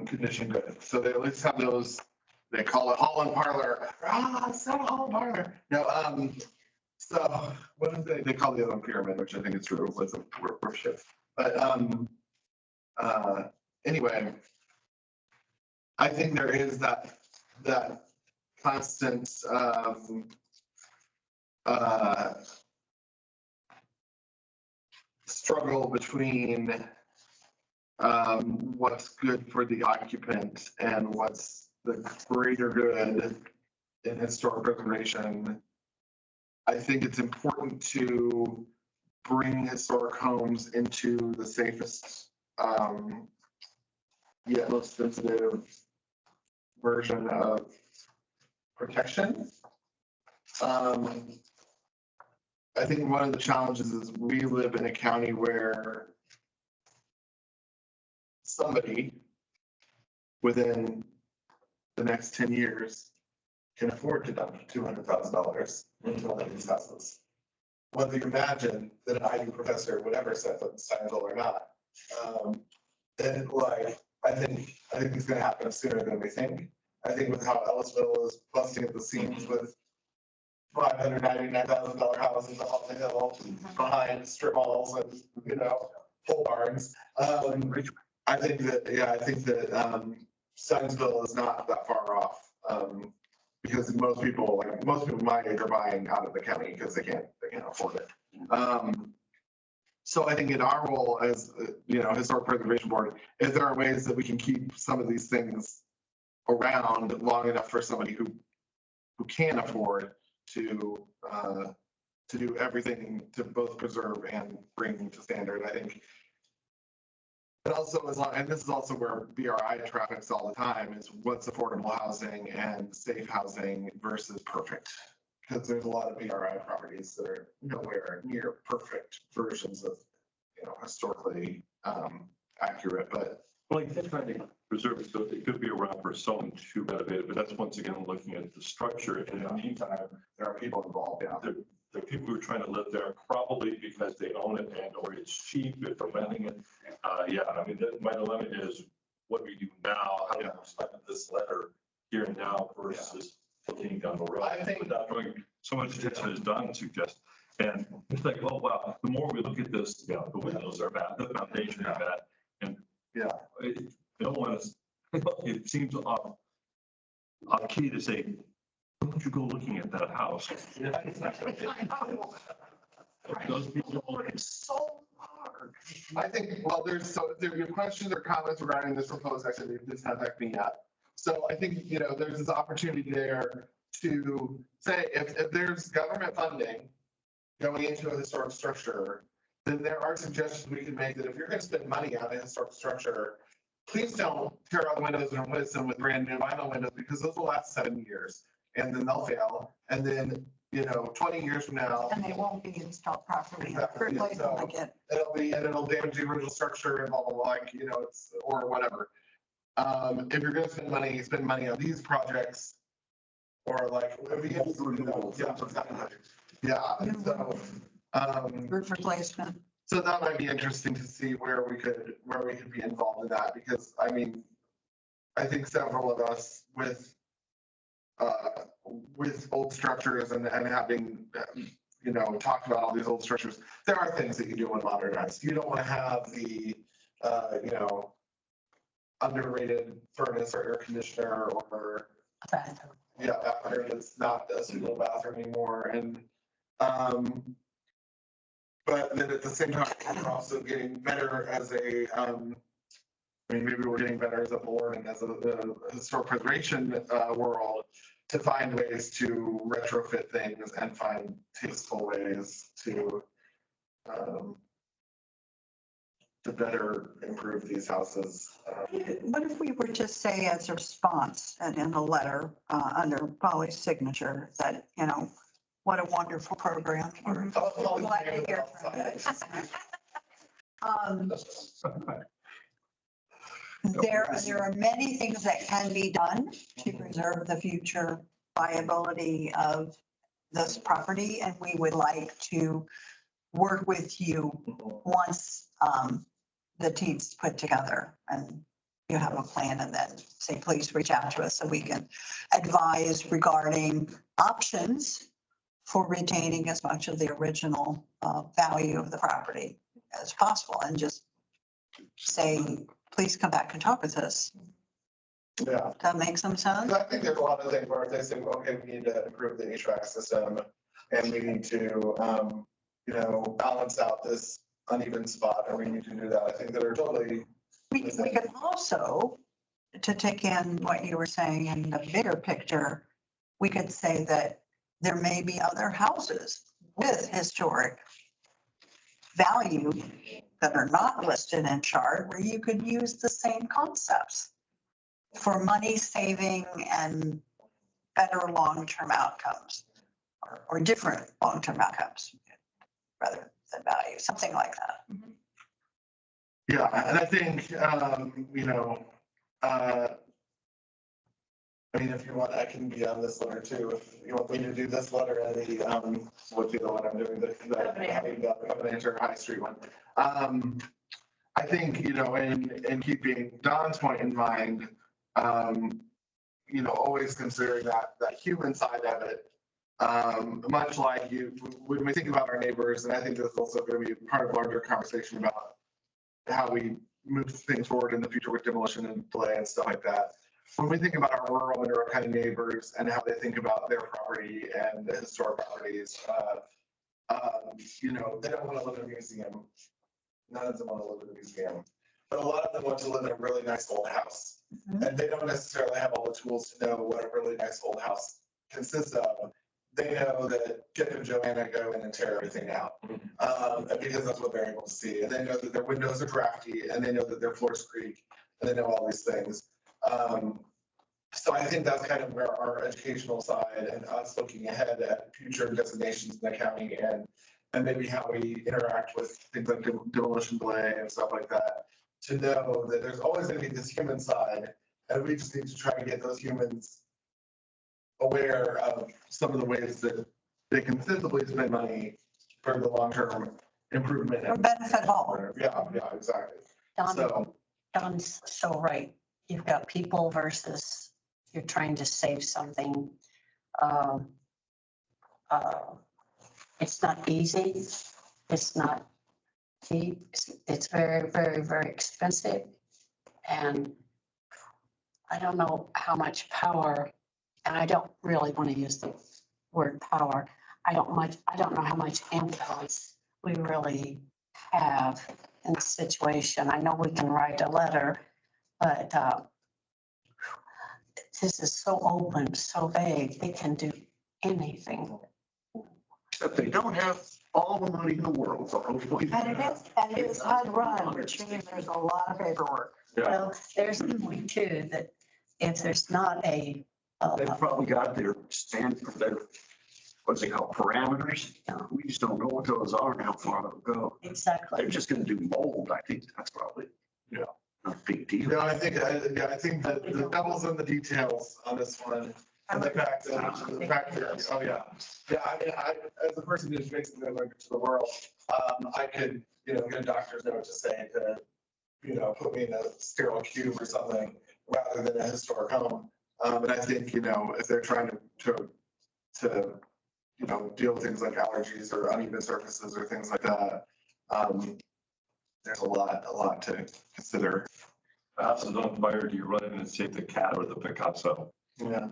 condition good. So they at least have those, they call it Holland Parlor. It's not a Holland Parlor. No, so what is they call the other one pyramid, which I think is true with the worship. But, anyway, I think there is that constant, struggle between, what's good for the occupant and what's the greater good in historic preservation. I think it's important to bring historic homes into the safest, yet most sensitive version of protection. I think one of the challenges is we live in a county where somebody within the next 10 years can afford to dump $200,000 into one of these houses. whether you imagine that an IU professor would ever set the sign goal or not. And like, I think it's gonna happen sooner than we think. I think with how Ellisville is busting at the seams with $599,000 houses on the hill behind strip malls and, you know, pole barns. I think that Sunsville is not that far off. Because most people my age are buying out of the county because they can't afford it. So I think in our role as, you know, Historic Preservation Board, is there are ways that we can keep some of these things around long enough for somebody who can afford to do everything to both preserve and bring to standard, I think. But also and this is also where BRI traffics all the time, is what's affordable housing and safe housing versus perfect. Because there's a lot of BRI properties that are nowhere near perfect versions of, you know, historically accurate, but. Well, I think trying to preserve it, so it could be around for someone to renovate it, but that's once again looking at the structure. And in the meantime, There are people involved, yeah. there are people who are trying to live there probably because they own it and or it's cheap if they're renting it. Yeah, I mean, my dilemma is what we do now, how do we respond to this letter here and now versus looking down the road. I think- Without doing so much attention is done, suggest. And it's like, oh, wow, the more we look at this, yeah, the windows are bad, the foundation is bad. And Yeah. no one is, it seems off key to say, don't you go looking at that house. Those people are So hard. I think, well, there are questions or comments regarding this proposed section, they just contact me yet. So I think, you know, there's this opportunity there to say, if there's government funding going into a historic structure, then there are suggestions we can make that if you're gonna spend money on a historic structure, please don't tear out the windows and replace them with brand new vinyl windows, because those will last 7 years and then they'll fail. And then, you know, 20 years from now, And they won't be installed properly. Exactly, Replace them so- again. it'll damage the original structure and blah, blah, blah, like, you know, it's, or whatever. If you're gonna spend money on these projects, or like. Yeah, exactly. Yeah, so, Roof replacement. so that might be interesting to see where we could be involved in that, because I mean, I think several of us with old structures and having, you know, talked about all these old structures, there are things that you do want modernized. You don't want to have the, you know, underrated furnace or air conditioner or, yeah, bathroom that's not a suitable bathroom anymore. And, but then at the same time, we're also getting better as a, I mean, maybe we're getting better as a board and as a historic preservation world to find ways to retrofit things and find tasteful ways to better improve these houses. What if we were to say as a response and in a letter under Polly's signature that, you know, what a wonderful program. We're glad to hear from you. There are many things that can be done to preserve the future viability of this property, and we would like to work with you once the team's put together and you have a plan, and then say, please reach out to us so we can advise regarding options for retaining as much of the original value of the property as possible, and just say, please come back and talk with us. Yeah. That makes some sense? I think there's a lot of things where they say, okay, we need to improve the HVAC system and we need to, you know, balance out this uneven spot, and we need to do that. I think that are totally. We could also, to take in what you were saying in the bigger picture, we could say that there may be other houses with historic value that are not listed in chart where you could use the same concepts for money saving and better long-term outcomes, or different long-term outcomes rather than value, something like that. Yeah, and I think, you know, I mean, if you want, I can be on this letter too. If you want me to do this letter and the, what's the other one I'm doing, the Covenanter High Street one. I think, you know, in keeping Don's point in mind, you know, always considering that human side of it. Much like when we think about our neighbors, and I think this is also going to be part of a larger conversation about how we move things forward in the future with demolition and delay and stuff like that. When we think about our rural Monroe County neighbors and how they think about their property and the historic properties, you know, they don't want to live in a museum. None of them want to live in a museum, but a lot of them want to live in a really nice old house. And they don't necessarily have all the tools to know what a really nice old house consists of. They know that Jeff and Joanna go in and tear everything out, because that's what they're able to see. And they know that their windows are drafty, and they know that their floors creak, and they know all these things. So I think that's kind of where our educational side and us looking ahead at future designations in the county and maybe how we interact with things like demolition delay and stuff like that, to know that there's always going to be this human side, and we just need to try to get those humans aware of some of the ways that they can sensibly spend money for the long-term improvement. For benefit all. Yeah, exactly. Don, So, Don's so right. You've got people versus you're trying to save something. It's not easy. It's not cheap. It's very, very, very expensive. And I don't know how much power, and I don't really want to use the word power. I don't know how much influence we really have in the situation. I know we can write a letter, but this is so open, so vague. They can do anything. But they don't have all the money in the world, so hopefully. And it is hard run, which means there's a lot of paperwork. Well, there's the point too, that if there's not a, They've probably got their what's it called, parameters. Yeah. We just don't know what those are and how far they'll go. exactly. They're just gonna do mold. I think that's probably, a big deal. I think that the devil's in the details on this one. And the fact that, oh, yeah. Yeah, I mean, as a person who's basically allergic to the world, I could, get a doctor's note to say to, put me in a sterile cube or something rather than a historic home. And I think, if they're trying to deal with things like allergies or uneven surfaces or things like that, there's a lot to consider. The house is on fire, do you run in and take the cat or the Picasso? Yeah.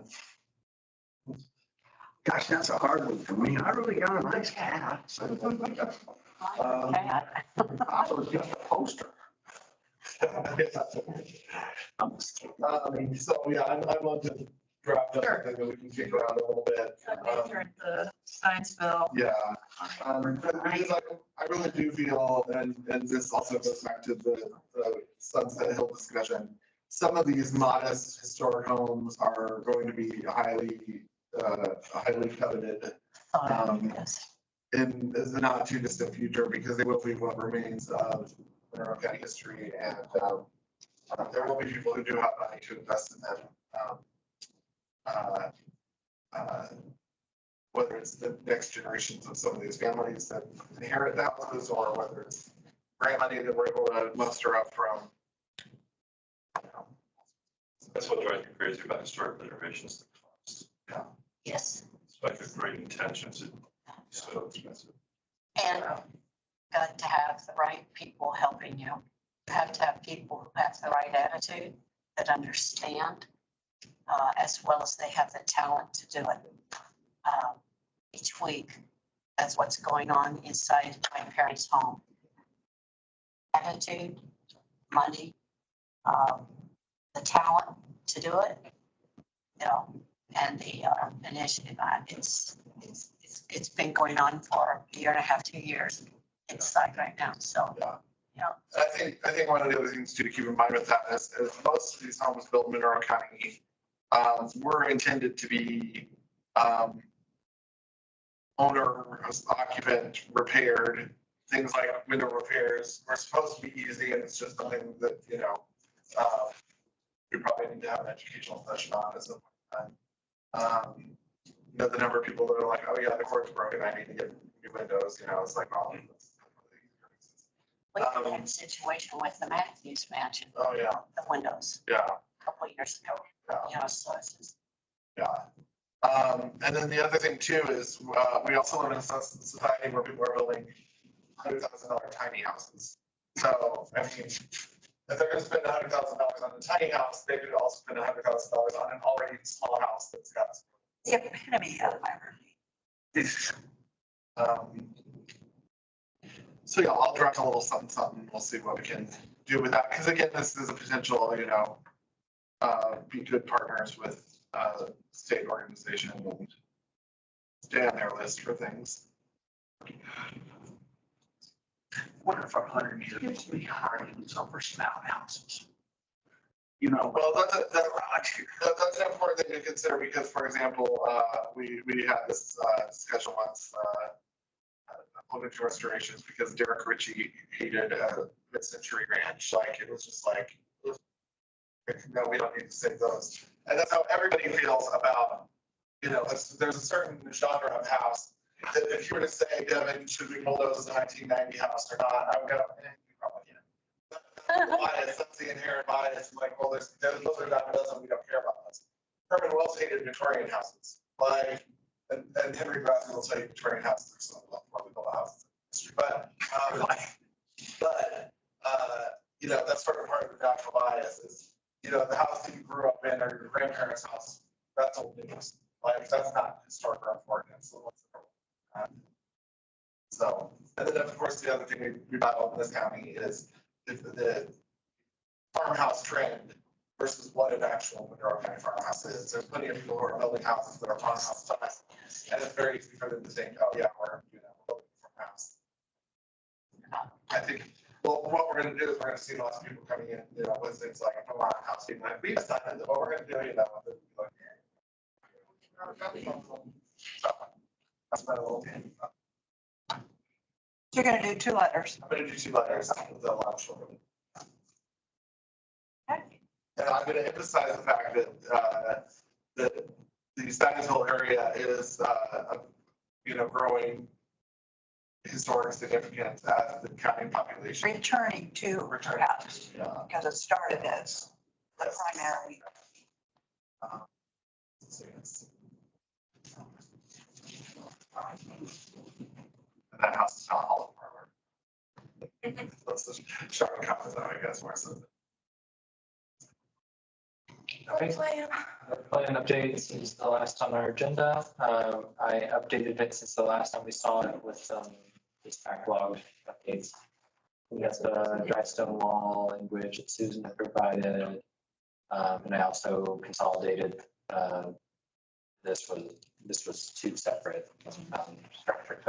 Gosh, that's a hard one for me. I really got a nice cat. Cat. I was just a poster. I'm just kidding. So, yeah, I'd love to draft up something that we can kick around a little bit. The science bill. Yeah, because I really do feel, and this also goes back to the Sunset Hill discussion. Some of these modest historic homes are going to be highly coveted Yes. in the not too distant future, because they will be what remains of Monroe County history, and there will be people who do have money to invest in them. Whether it's the next generations of some of these families that inherit the houses, or whether it's grant money that we're able to muster up from. That's what drives me crazy about historic renovations. Yes. Despite the great intentions, it's so expensive. And got to have the right people helping you. You have to have people who have the right attitude, that understand, as well as they have the talent to do it. Each week, that's what's going on inside my parents' home. Attitude, money, the talent to do it, and the initiative. It's been going on for a year and a half, 2 years inside right now, so. I think one of the other things too to keep in mind with that is most of these homes built in Monroe County were intended to be owner, occupant, repaired. Things like window repairs were supposed to be easy, and it's just something that we probably need to have an educational session on as You know, the number of people that are like, oh yeah, the cord's broken, I need to get new windows, you know, it's like, oh. We had that situation with the Matthews Mansion, Oh, yeah, the windows, yeah, a couple of years ago, yeah. you know, so it's just. Yeah. And then the other thing too is, we also live in a society where people are building $100,000 tiny houses. So, I mean, if they're gonna spend $100,000 on a tiny house, they could also spend $100,000 on an already small house that's got. The epitome of irony. So yeah, I'll direct a little something, something. We'll see what we can do with that. Because again, this is a potential, you know, be good partners with state organization and stay on their list for things. What if 100 years we hire these over snout houses? You know, Well, that's an important thing to consider because, for example, we had this discussion once, looking to restorations because Derek Ritchie hated Mid-Century Ranch. Like, it was just like, no, we don't need to save those. And that's how everybody feels about, you know, there's a certain genre of house that if you were to say, Devin, should we bulldoze a 1990 house or not, I would go, you probably can't. That's the bias, that's the inherent bias. Like, well, those are dime a dozen, we don't care about those. Herman Wells hated Victorian houses. Like, and Henry Grassley will tell you Victorian houses are some of the more built houses in history. But, you know, that's sort of part of the natural bias is, you know, the house that you grew up in or your grandparents' house, that's old news. Like, that's not historic or important. So, and then of course, the other thing we battle in this county is the farmhouse trend versus what an actual Monroe County farmhouse is. There's plenty of people who are building houses that are farmhouse size. And it's very easy for them to think, oh yeah, we're building a farmhouse. I think, well, what we're gonna do is we're gonna see lots of people coming in, you know, with things like a farmhouse, being like, we decided what we're gonna do, you know. So, that's my little game. You're gonna do 2 letters. I'm gonna do 2 letters with the launch one. And I'm gonna emphasize the fact that, that the Steinsville area is, you know, growing historic significance as the county population. Returning to perhaps, because it started as the primary. And that house is not all of our. Let's just sharpen comments out, I guess, more so. Okay. Plan updates since the last on our agenda. I updated it since the last time we saw it with some just backlog updates. We got the dry stone wall language that Susan had provided. And I also consolidated, this was 2 separate structure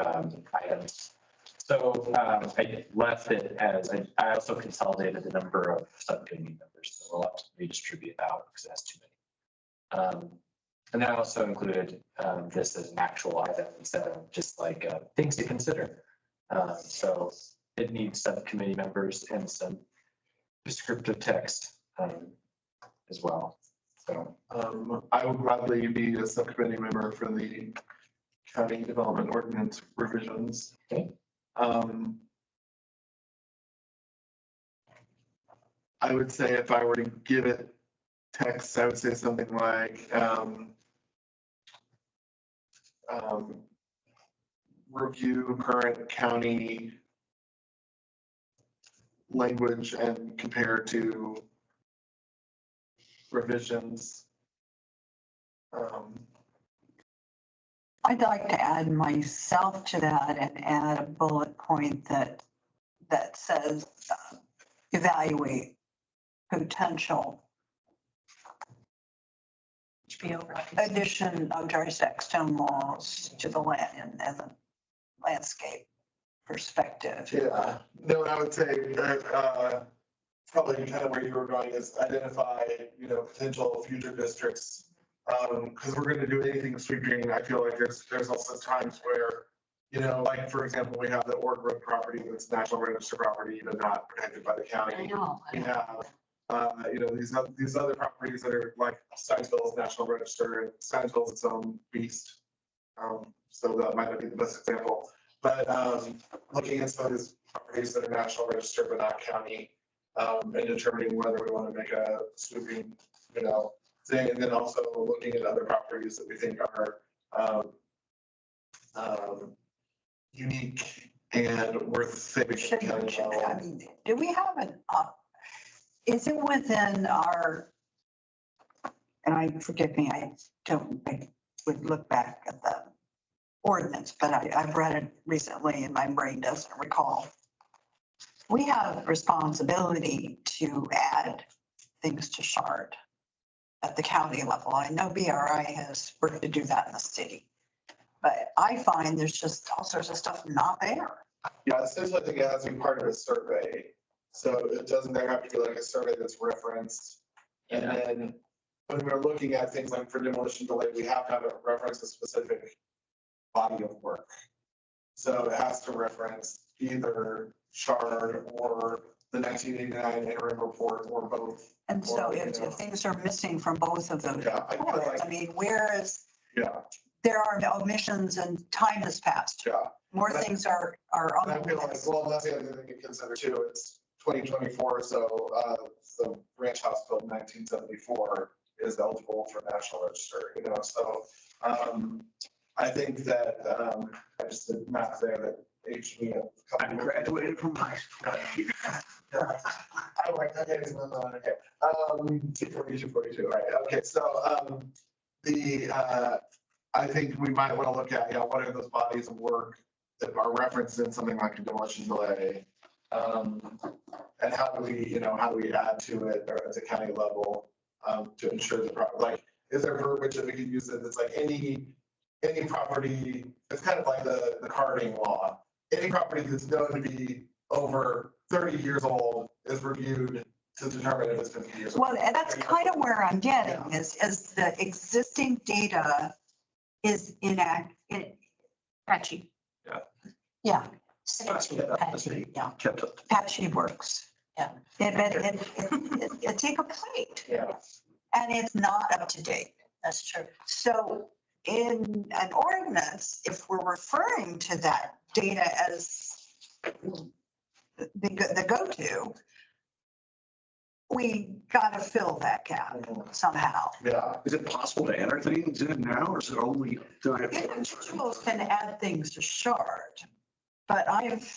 items. So I left it as, I also consolidated the number of subcommittee members, so we'll have to redistribute it out because it has too many. And then I also included this as an actual item instead of just like things to consider. So it needs subcommittee members and some descriptive text as well. So I would gladly be a subcommittee member for the county development ordinance revisions. Okay. I would say if I were to give it text, I would say something like, review current county language and compare to revisions. I'd like to add myself to that and add a bullet point that says evaluate potential addition of dry stack stone walls to the land and the landscape perspective. Yeah, no, I would say that, probably kind of where you were going is identify, potential future districts. Because we're gonna do anything sweeping, I feel like there's also times where, like, for example, we have the Org Road property that's National Register property, but not protected by the I county. know. We have These other properties that are like Steinsville's National Register, and Steinsville's its own beast. So that might not be the best example, but, looking at some of these properties that are National Register but not county, and determining whether we want to make a sweeping, thing, and then also looking at other properties that we think are, unique and worth saving. Should, I mean, do we have is it within our, and forgive me, I would look back at the ordinance, but I've read it recently and my brain doesn't recall. We have responsibility to add things to SHARD at the county level. I know BRI has worked to do that in the city. But I find there's just all sorts of stuff not there. Yeah, essentially, I think it has to be part of a survey. So it doesn't have to be like a survey that's referenced. And then when we're looking at things like for demolition delay, we have to have a reference a specific body of work. So it has to reference either SHARD or the 1989 interim report or both. And so if things are missing from both of those Yeah, reports, I mean, whereas Yeah, there are omissions and time has passed, yeah. more things are on And I the feel like, list. well, that's the other thing to consider too. It's 2024, so the ranch house built in 1974 is eligible for National Register, so I think that I just did math there that aged me a I couple. graduated from high school. I like that. Okay. 42, right. Okay, so I think we might want to look at, what are those bodies of work that are referenced in something like a demolition delay? And how do we add to it or at the county level to ensure the is there verbiage that we could use that's like any property, it's kind of like the carding law. Any property that's known to be over 30 years old is reviewed to determine if it's 50 years old. Well, and that's kind of where I'm getting is the existing data is Patchy. Yeah. Yeah. Kept up. patchy works. Yeah. It's incomplete Yeah. and it's not up to date. That's true. So in an ordinance, if we're referring to that data as the go-to, we gotta fill that gap somehow. Yeah. Is it possible to enter things in now or is it only? Individuals can add things to SHARD, but I've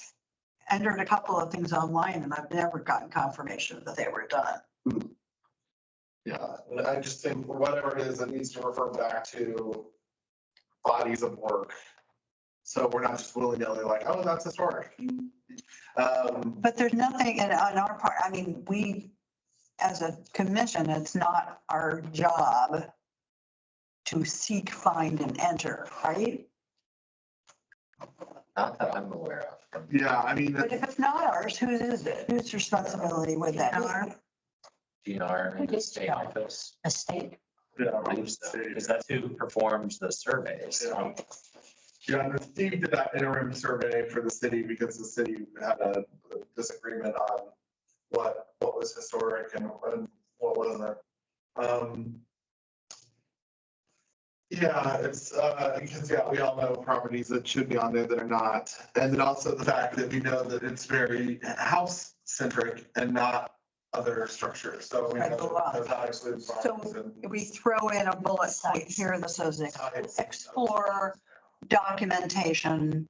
entered a couple of things online and I've never gotten confirmation that they were done. Yeah, and I just think whatever it is, it needs to refer back to bodies of work. So we're not just willy-nilly like, oh, that's historic. But there's nothing on our part, I mean, we, as a commission, it's not our job to seek, find, and enter, right? Not that I'm aware of. Yeah, I mean, But if it's not ours, whose is it? Whose responsibility would that be? DNR and the state office. A state. yeah, I believe so, because that's who performs the surveys. yeah. Yeah, and Steve did that interim survey for the city because the city had a disagreement on what was historic and what wasn't. Yeah, it's because we all know properties that should be on there that are not. And then also the fact that we know that it's very house centric and not other structures. So we know that that excludes barns and We throw in a bullet point here that says explore documentation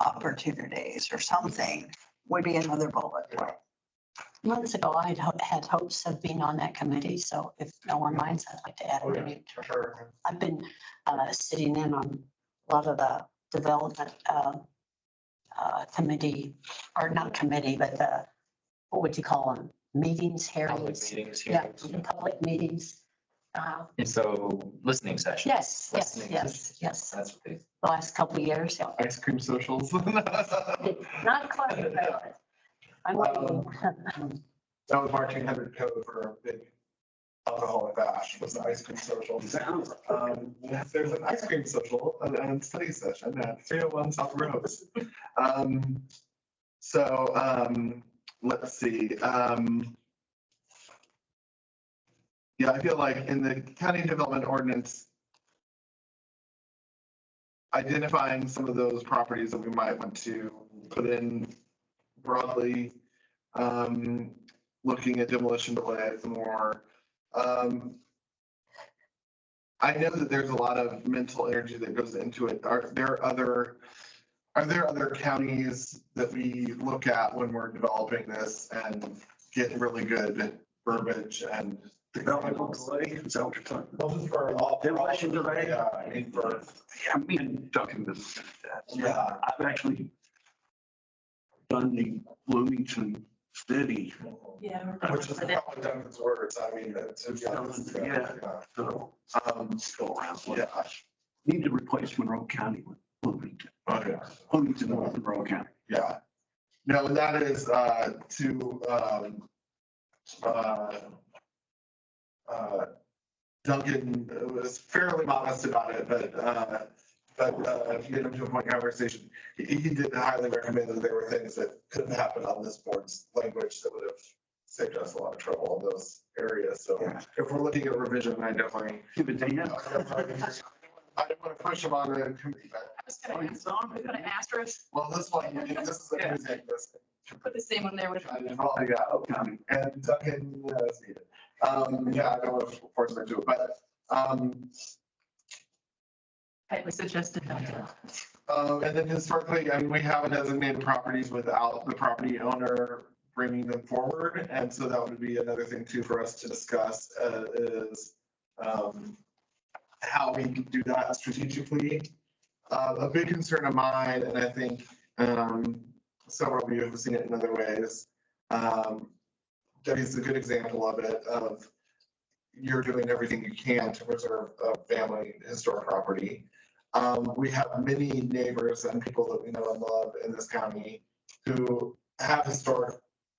opportunities or something would be another bullet point. Months ago, I had hopes of being on that committee, so if no one minds, I'd like to add Oh, yeah, it. for sure. I've been sitting in on a lot of the development committee, or not committee, but what would you call them? Meetings, Public hearings? meetings, Yeah, hearings. public meetings. And so listening sessions. Yes, yes, Listening yes, sessions. yes. That's what they. The last couple of years, yeah. Ice cream socials. Not quite, but I'm waiting. That was marching 100 code for a big alcoholic bash was the ice cream social. Yes, there's an ice cream social and study session at 301 South Rose. Let's see. Yeah, I feel like in the county development ordinance, identifying some of those properties that we might want to put in broadly, looking at demolition delays more. I know that there's a lot of mental energy that goes into it. Are there other counties that we look at when we're developing this and get really good verbiage and? Developmental delay, is that what you're talking about? Well, just for all. Demolition delay? Yeah, I mean, for, Yeah, me and Duncan discussed that. Yeah. I've actually done the Bloomington City, Yeah. which is probably Duncan's words, I mean, to be honest. Yeah. so go around. Yeah. Need to replace Monroe County with Bloomington. Okay. Bloomington, North Monroe County. Yeah. No, and that is, Duncan was fairly modest about it, but if you get him to a point in conversation, he did highly recommend that there were things that couldn't happen on this board's language that would have saved us a lot of trouble in those areas. So Yeah. if we're looking at revision, I definitely, Give it to you. I didn't want to push him on a committee, but, I was gonna asterisk, well, this one, this is a music, this. put the same one there with. Yeah, okay, and Duncan, is needed. Yeah, I don't want to force them to it, but, Highly suggested. and then historically, I mean, we haven't designated properties without the property owner bringing them forward. And so that would be another thing too for us to discuss, is, how we can do that strategically. A big concern of mine, and I think, several of you have seen it in other ways. Debbie's a good example of it, of you're doing everything you can to preserve a family historic property. We have many neighbors and people that we know and love in this county who have historic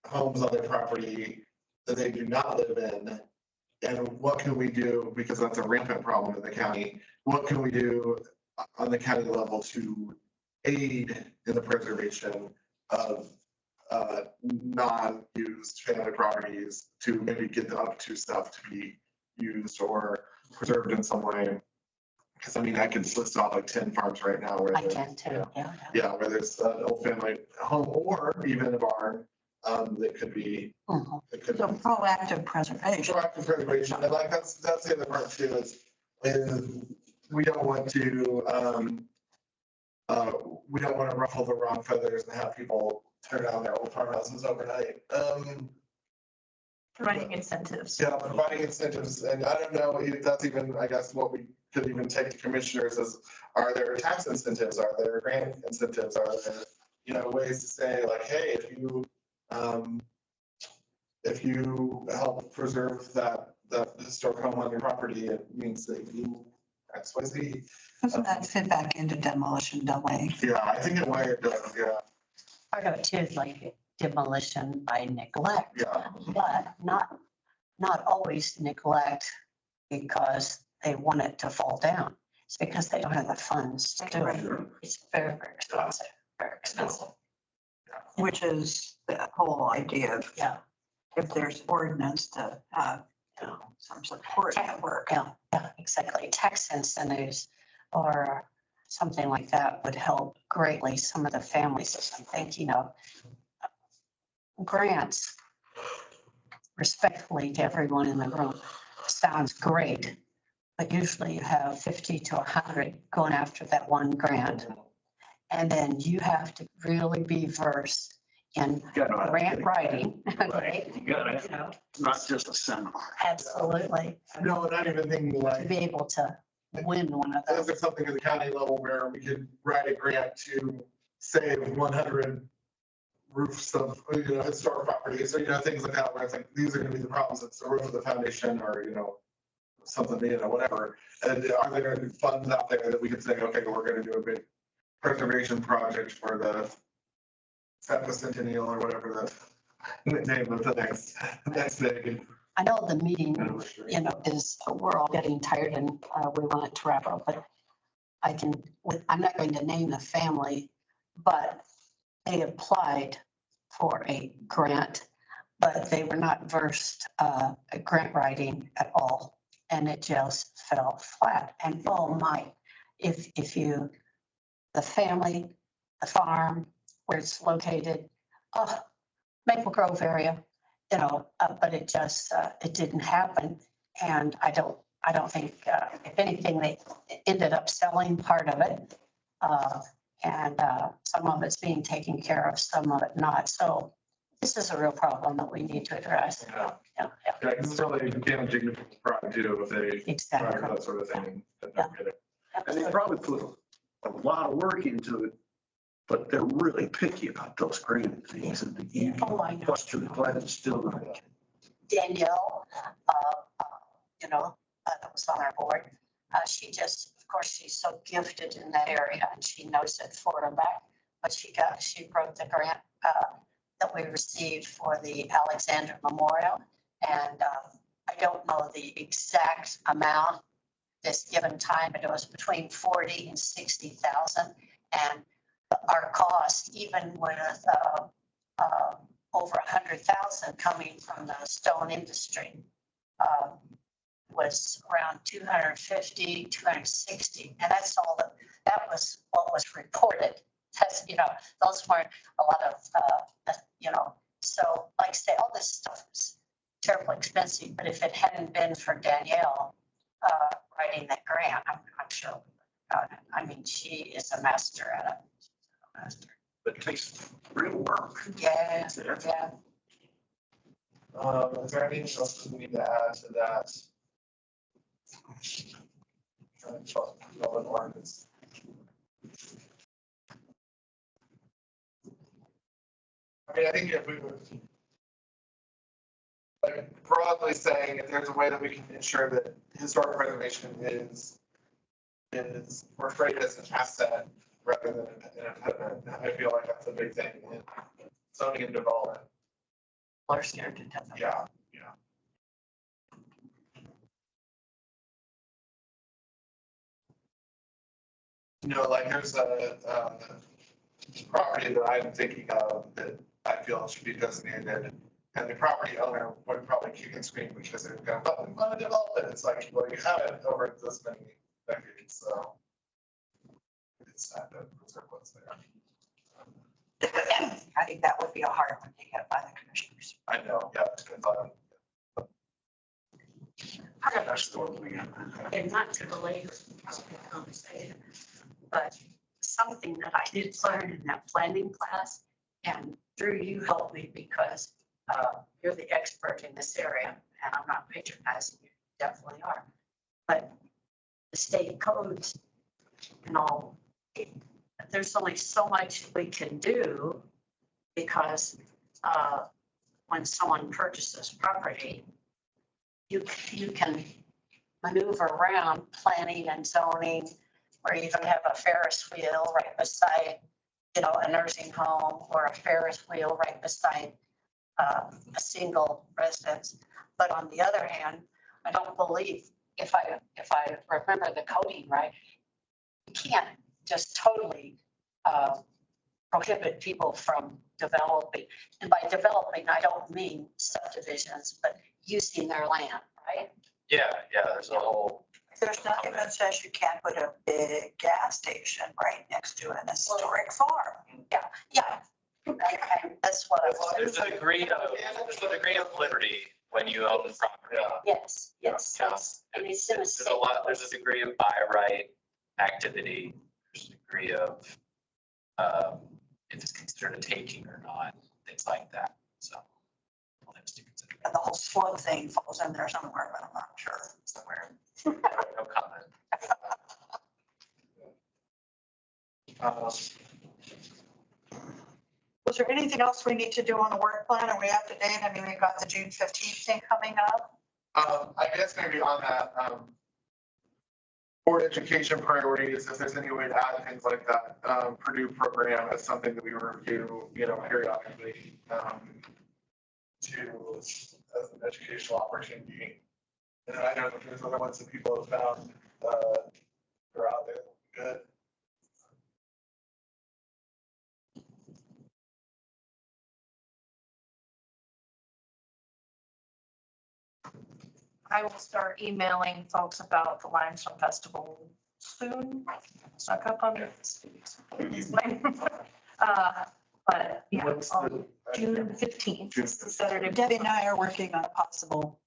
homes on their property that they do not live in. And what can we do, because that's a rampant problem in the county, what can we do on the county level to aid in the preservation of non-used family properties, to maybe get them up to stuff to be used or preserved in some way? Because I mean, I can list off like 10 farms right now where. I can too, yeah. Yeah, where there's an old family home or even a barn, that could be, Mhm. it could. So proactive preservation. Proactive preservation, and like, that's the other part too, is we don't want to, we don't want to ruffle the wrong feathers and have people tear down their old farmhouses overnight. Providing incentives. Yeah, providing incentives, and I don't know if that's even, I guess, what we could even take to commissioners is, are there tax incentives? Are there grant incentives? Are there, ways to say like, hey, if you help preserve that historic home on your property, it means that you X, Y, Z. Doesn't that fit back into demolition delay? Yeah, I think in a way it does, yeah, Part of it too is like demolition by neglect, yeah. but not always neglect because they want it to fall down. It's because they don't have the funds to do it. It's very, very expensive, very expensive. Which is the whole idea of, Yeah. if there's ordinance to have, some support network. Yeah, exactly. Tax incentives or something like that would help greatly some of the families. I'm thinking of grants. Respectfully to everyone in the room, sounds great, but usually you have 50 to 100 going after that one grant. And then you have to really be versed in grant writing. Right, you gotta, You know, not just a seminar. absolutely. No, not even thinking To like, be able to win one of is those. there something at the county level where we could write a grant to save 100 roofs of, historic properties, or, things like that, where it's like, these are gonna be the problems, it's the roof of the foundation, or, something, whatever. And are there gonna be funds out there that we could say, okay, we're gonna do a big preservation project for the Centennial or whatever the name of the next big. I know the meeting, is, we're all getting tired and we want it to wrap up, but I'm not going to name the family, but they applied for a grant but they were not versed at grant writing at all. And it just fell flat. And oh my, if you, the family, the farm, where it's located, Maple Grove area, but it just, it didn't happen. And I don't think, if anything, they ended up selling part of it. And some of it's being taken care of, some of it not. So this is a real problem that we need to address. Yeah. Yeah, Yeah, because it's really damaging to people's pride too, if they try exactly. that sort of thing. And don't get it. And they probably put a lot of work into it, but they're really picky about those granite things and the Oh, I know. question why it's still not. Danielle, that was on our board. She just, of course, she's so gifted in that area and she knows it forward and back. But she wrote the grant that we received for the Alexander Memorial. And I don't know the exact amount this given time, but it was between 40 and 60,000. And our cost, even with over 100,000 coming from the stone industry, was around 250, 260. And that's all that was what was reported. That's, those weren't a lot of, so like I say, all this stuff is terribly expensive, but if it hadn't been for Danielle writing that grant, I'm sure. I mean, she is a master at it. Master. But it takes real work. Yeah, yeah. Is there anything else that we need to add to that? Ordinance. I mean, I think if we would, like, broadly saying, if there's a way that we can ensure that historic preservation is portrayed as an asset rather than an impediment, I feel like that's a big thing in zoning and development. We're scared to death. Yeah. Like there's a property that I'm thinking of that I feel should be designated. And the property owner would probably kick and scream because they're going, oh, we want to develop it. It's like, well, you have it over this many decades, so. It's sad that preserve what's there. I think that would be a hard one to get by the commissioners. I know, yeah, it's good fun. Part of our story, and not to belabor the conversation, but something that I did learn in that planning class, and Drew, you helped me because you're the expert in this area, and I'm not patronizing you, definitely are. But the state codes and all, there's only so much we can do because when someone purchases property, you can maneuver around planning and zoning, or even have a Ferris wheel right beside, a nursing home, or a Ferris wheel right beside a single residence. But on the other hand, I don't believe, if I remember the coding right, you can't just totally prohibit people from developing. And by developing, I don't mean subdivisions, but using their land, right? Yeah, there's a whole, There's nothing that says you can't put a big gas station right next to an historic farm. Yeah. And that's what I was. there's a degree of liberty when you own the property. Yes, that's, and it's in a There's state. there's a degree of by right activity, there's a degree of, if it's considered a taking or not, things like that, so. all things to consider. And the whole slope thing falls in there somewhere, but I'm not sure somewhere. No comment. Was there anything else we need to do on the work plan? Are we up to date? I mean, we've got the June 15th thing coming up. I guess maybe on that, board education priorities, if there's any way to add things like that, Purdue program is something that we review, periodically, as an educational opportunity. And I know that there's other ones that people have found, are out there, good. I will start emailing folks about the Limestone Festival soon. Suck up on it. But yeah, What's on the- June 15th, Saturday. Debbie and I are working on a possible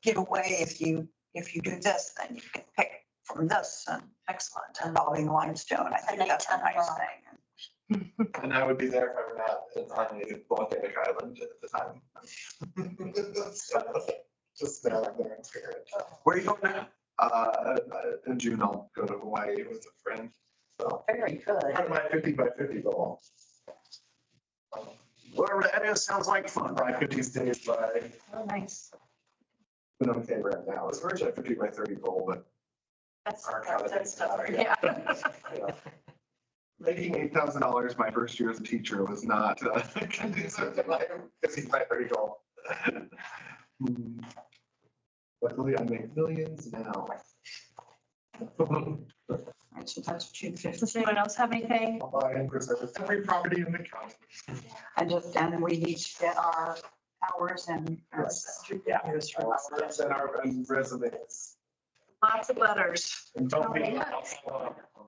giveaway. If you do this, then you can pick from this and Excellent. involving limestone. I think that's a nice thing. And I would be there if I were not on a volcanic island at the time. Just there in spirit. Where are you going now? In June, I'll go to Hawaii with a friend. So Very good. part of my 50 by 50 goal. Whatever that is, sounds like fun. My 50 stays by, Oh, nice. but I'm okay right now. It's originally a 50 by 30 goal, but That's stuff, yeah. making $8,000 my first year as a teacher was not conducive to my 50 by 30 goal. Luckily, I make millions now. All right, so that's June Does 15th. anyone else have anything? I'll buy and preserve every property in the county. And we each get our hours and. Yeah. And resumes. Lots of letters. And don't be.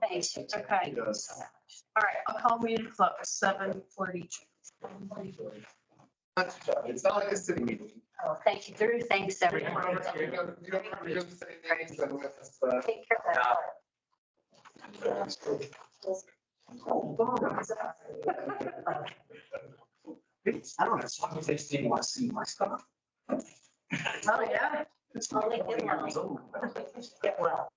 Thanks. Okay. Yes. All right, I'll call meeting close, 7:42. It's not like a city meeting. Oh, thank you, Drew. Thanks, everyone. You don't have to just say names and with us, Take care of that. I don't know, as long as they still want to see my stuff. Oh, yeah. It's Only good one. old. Get well.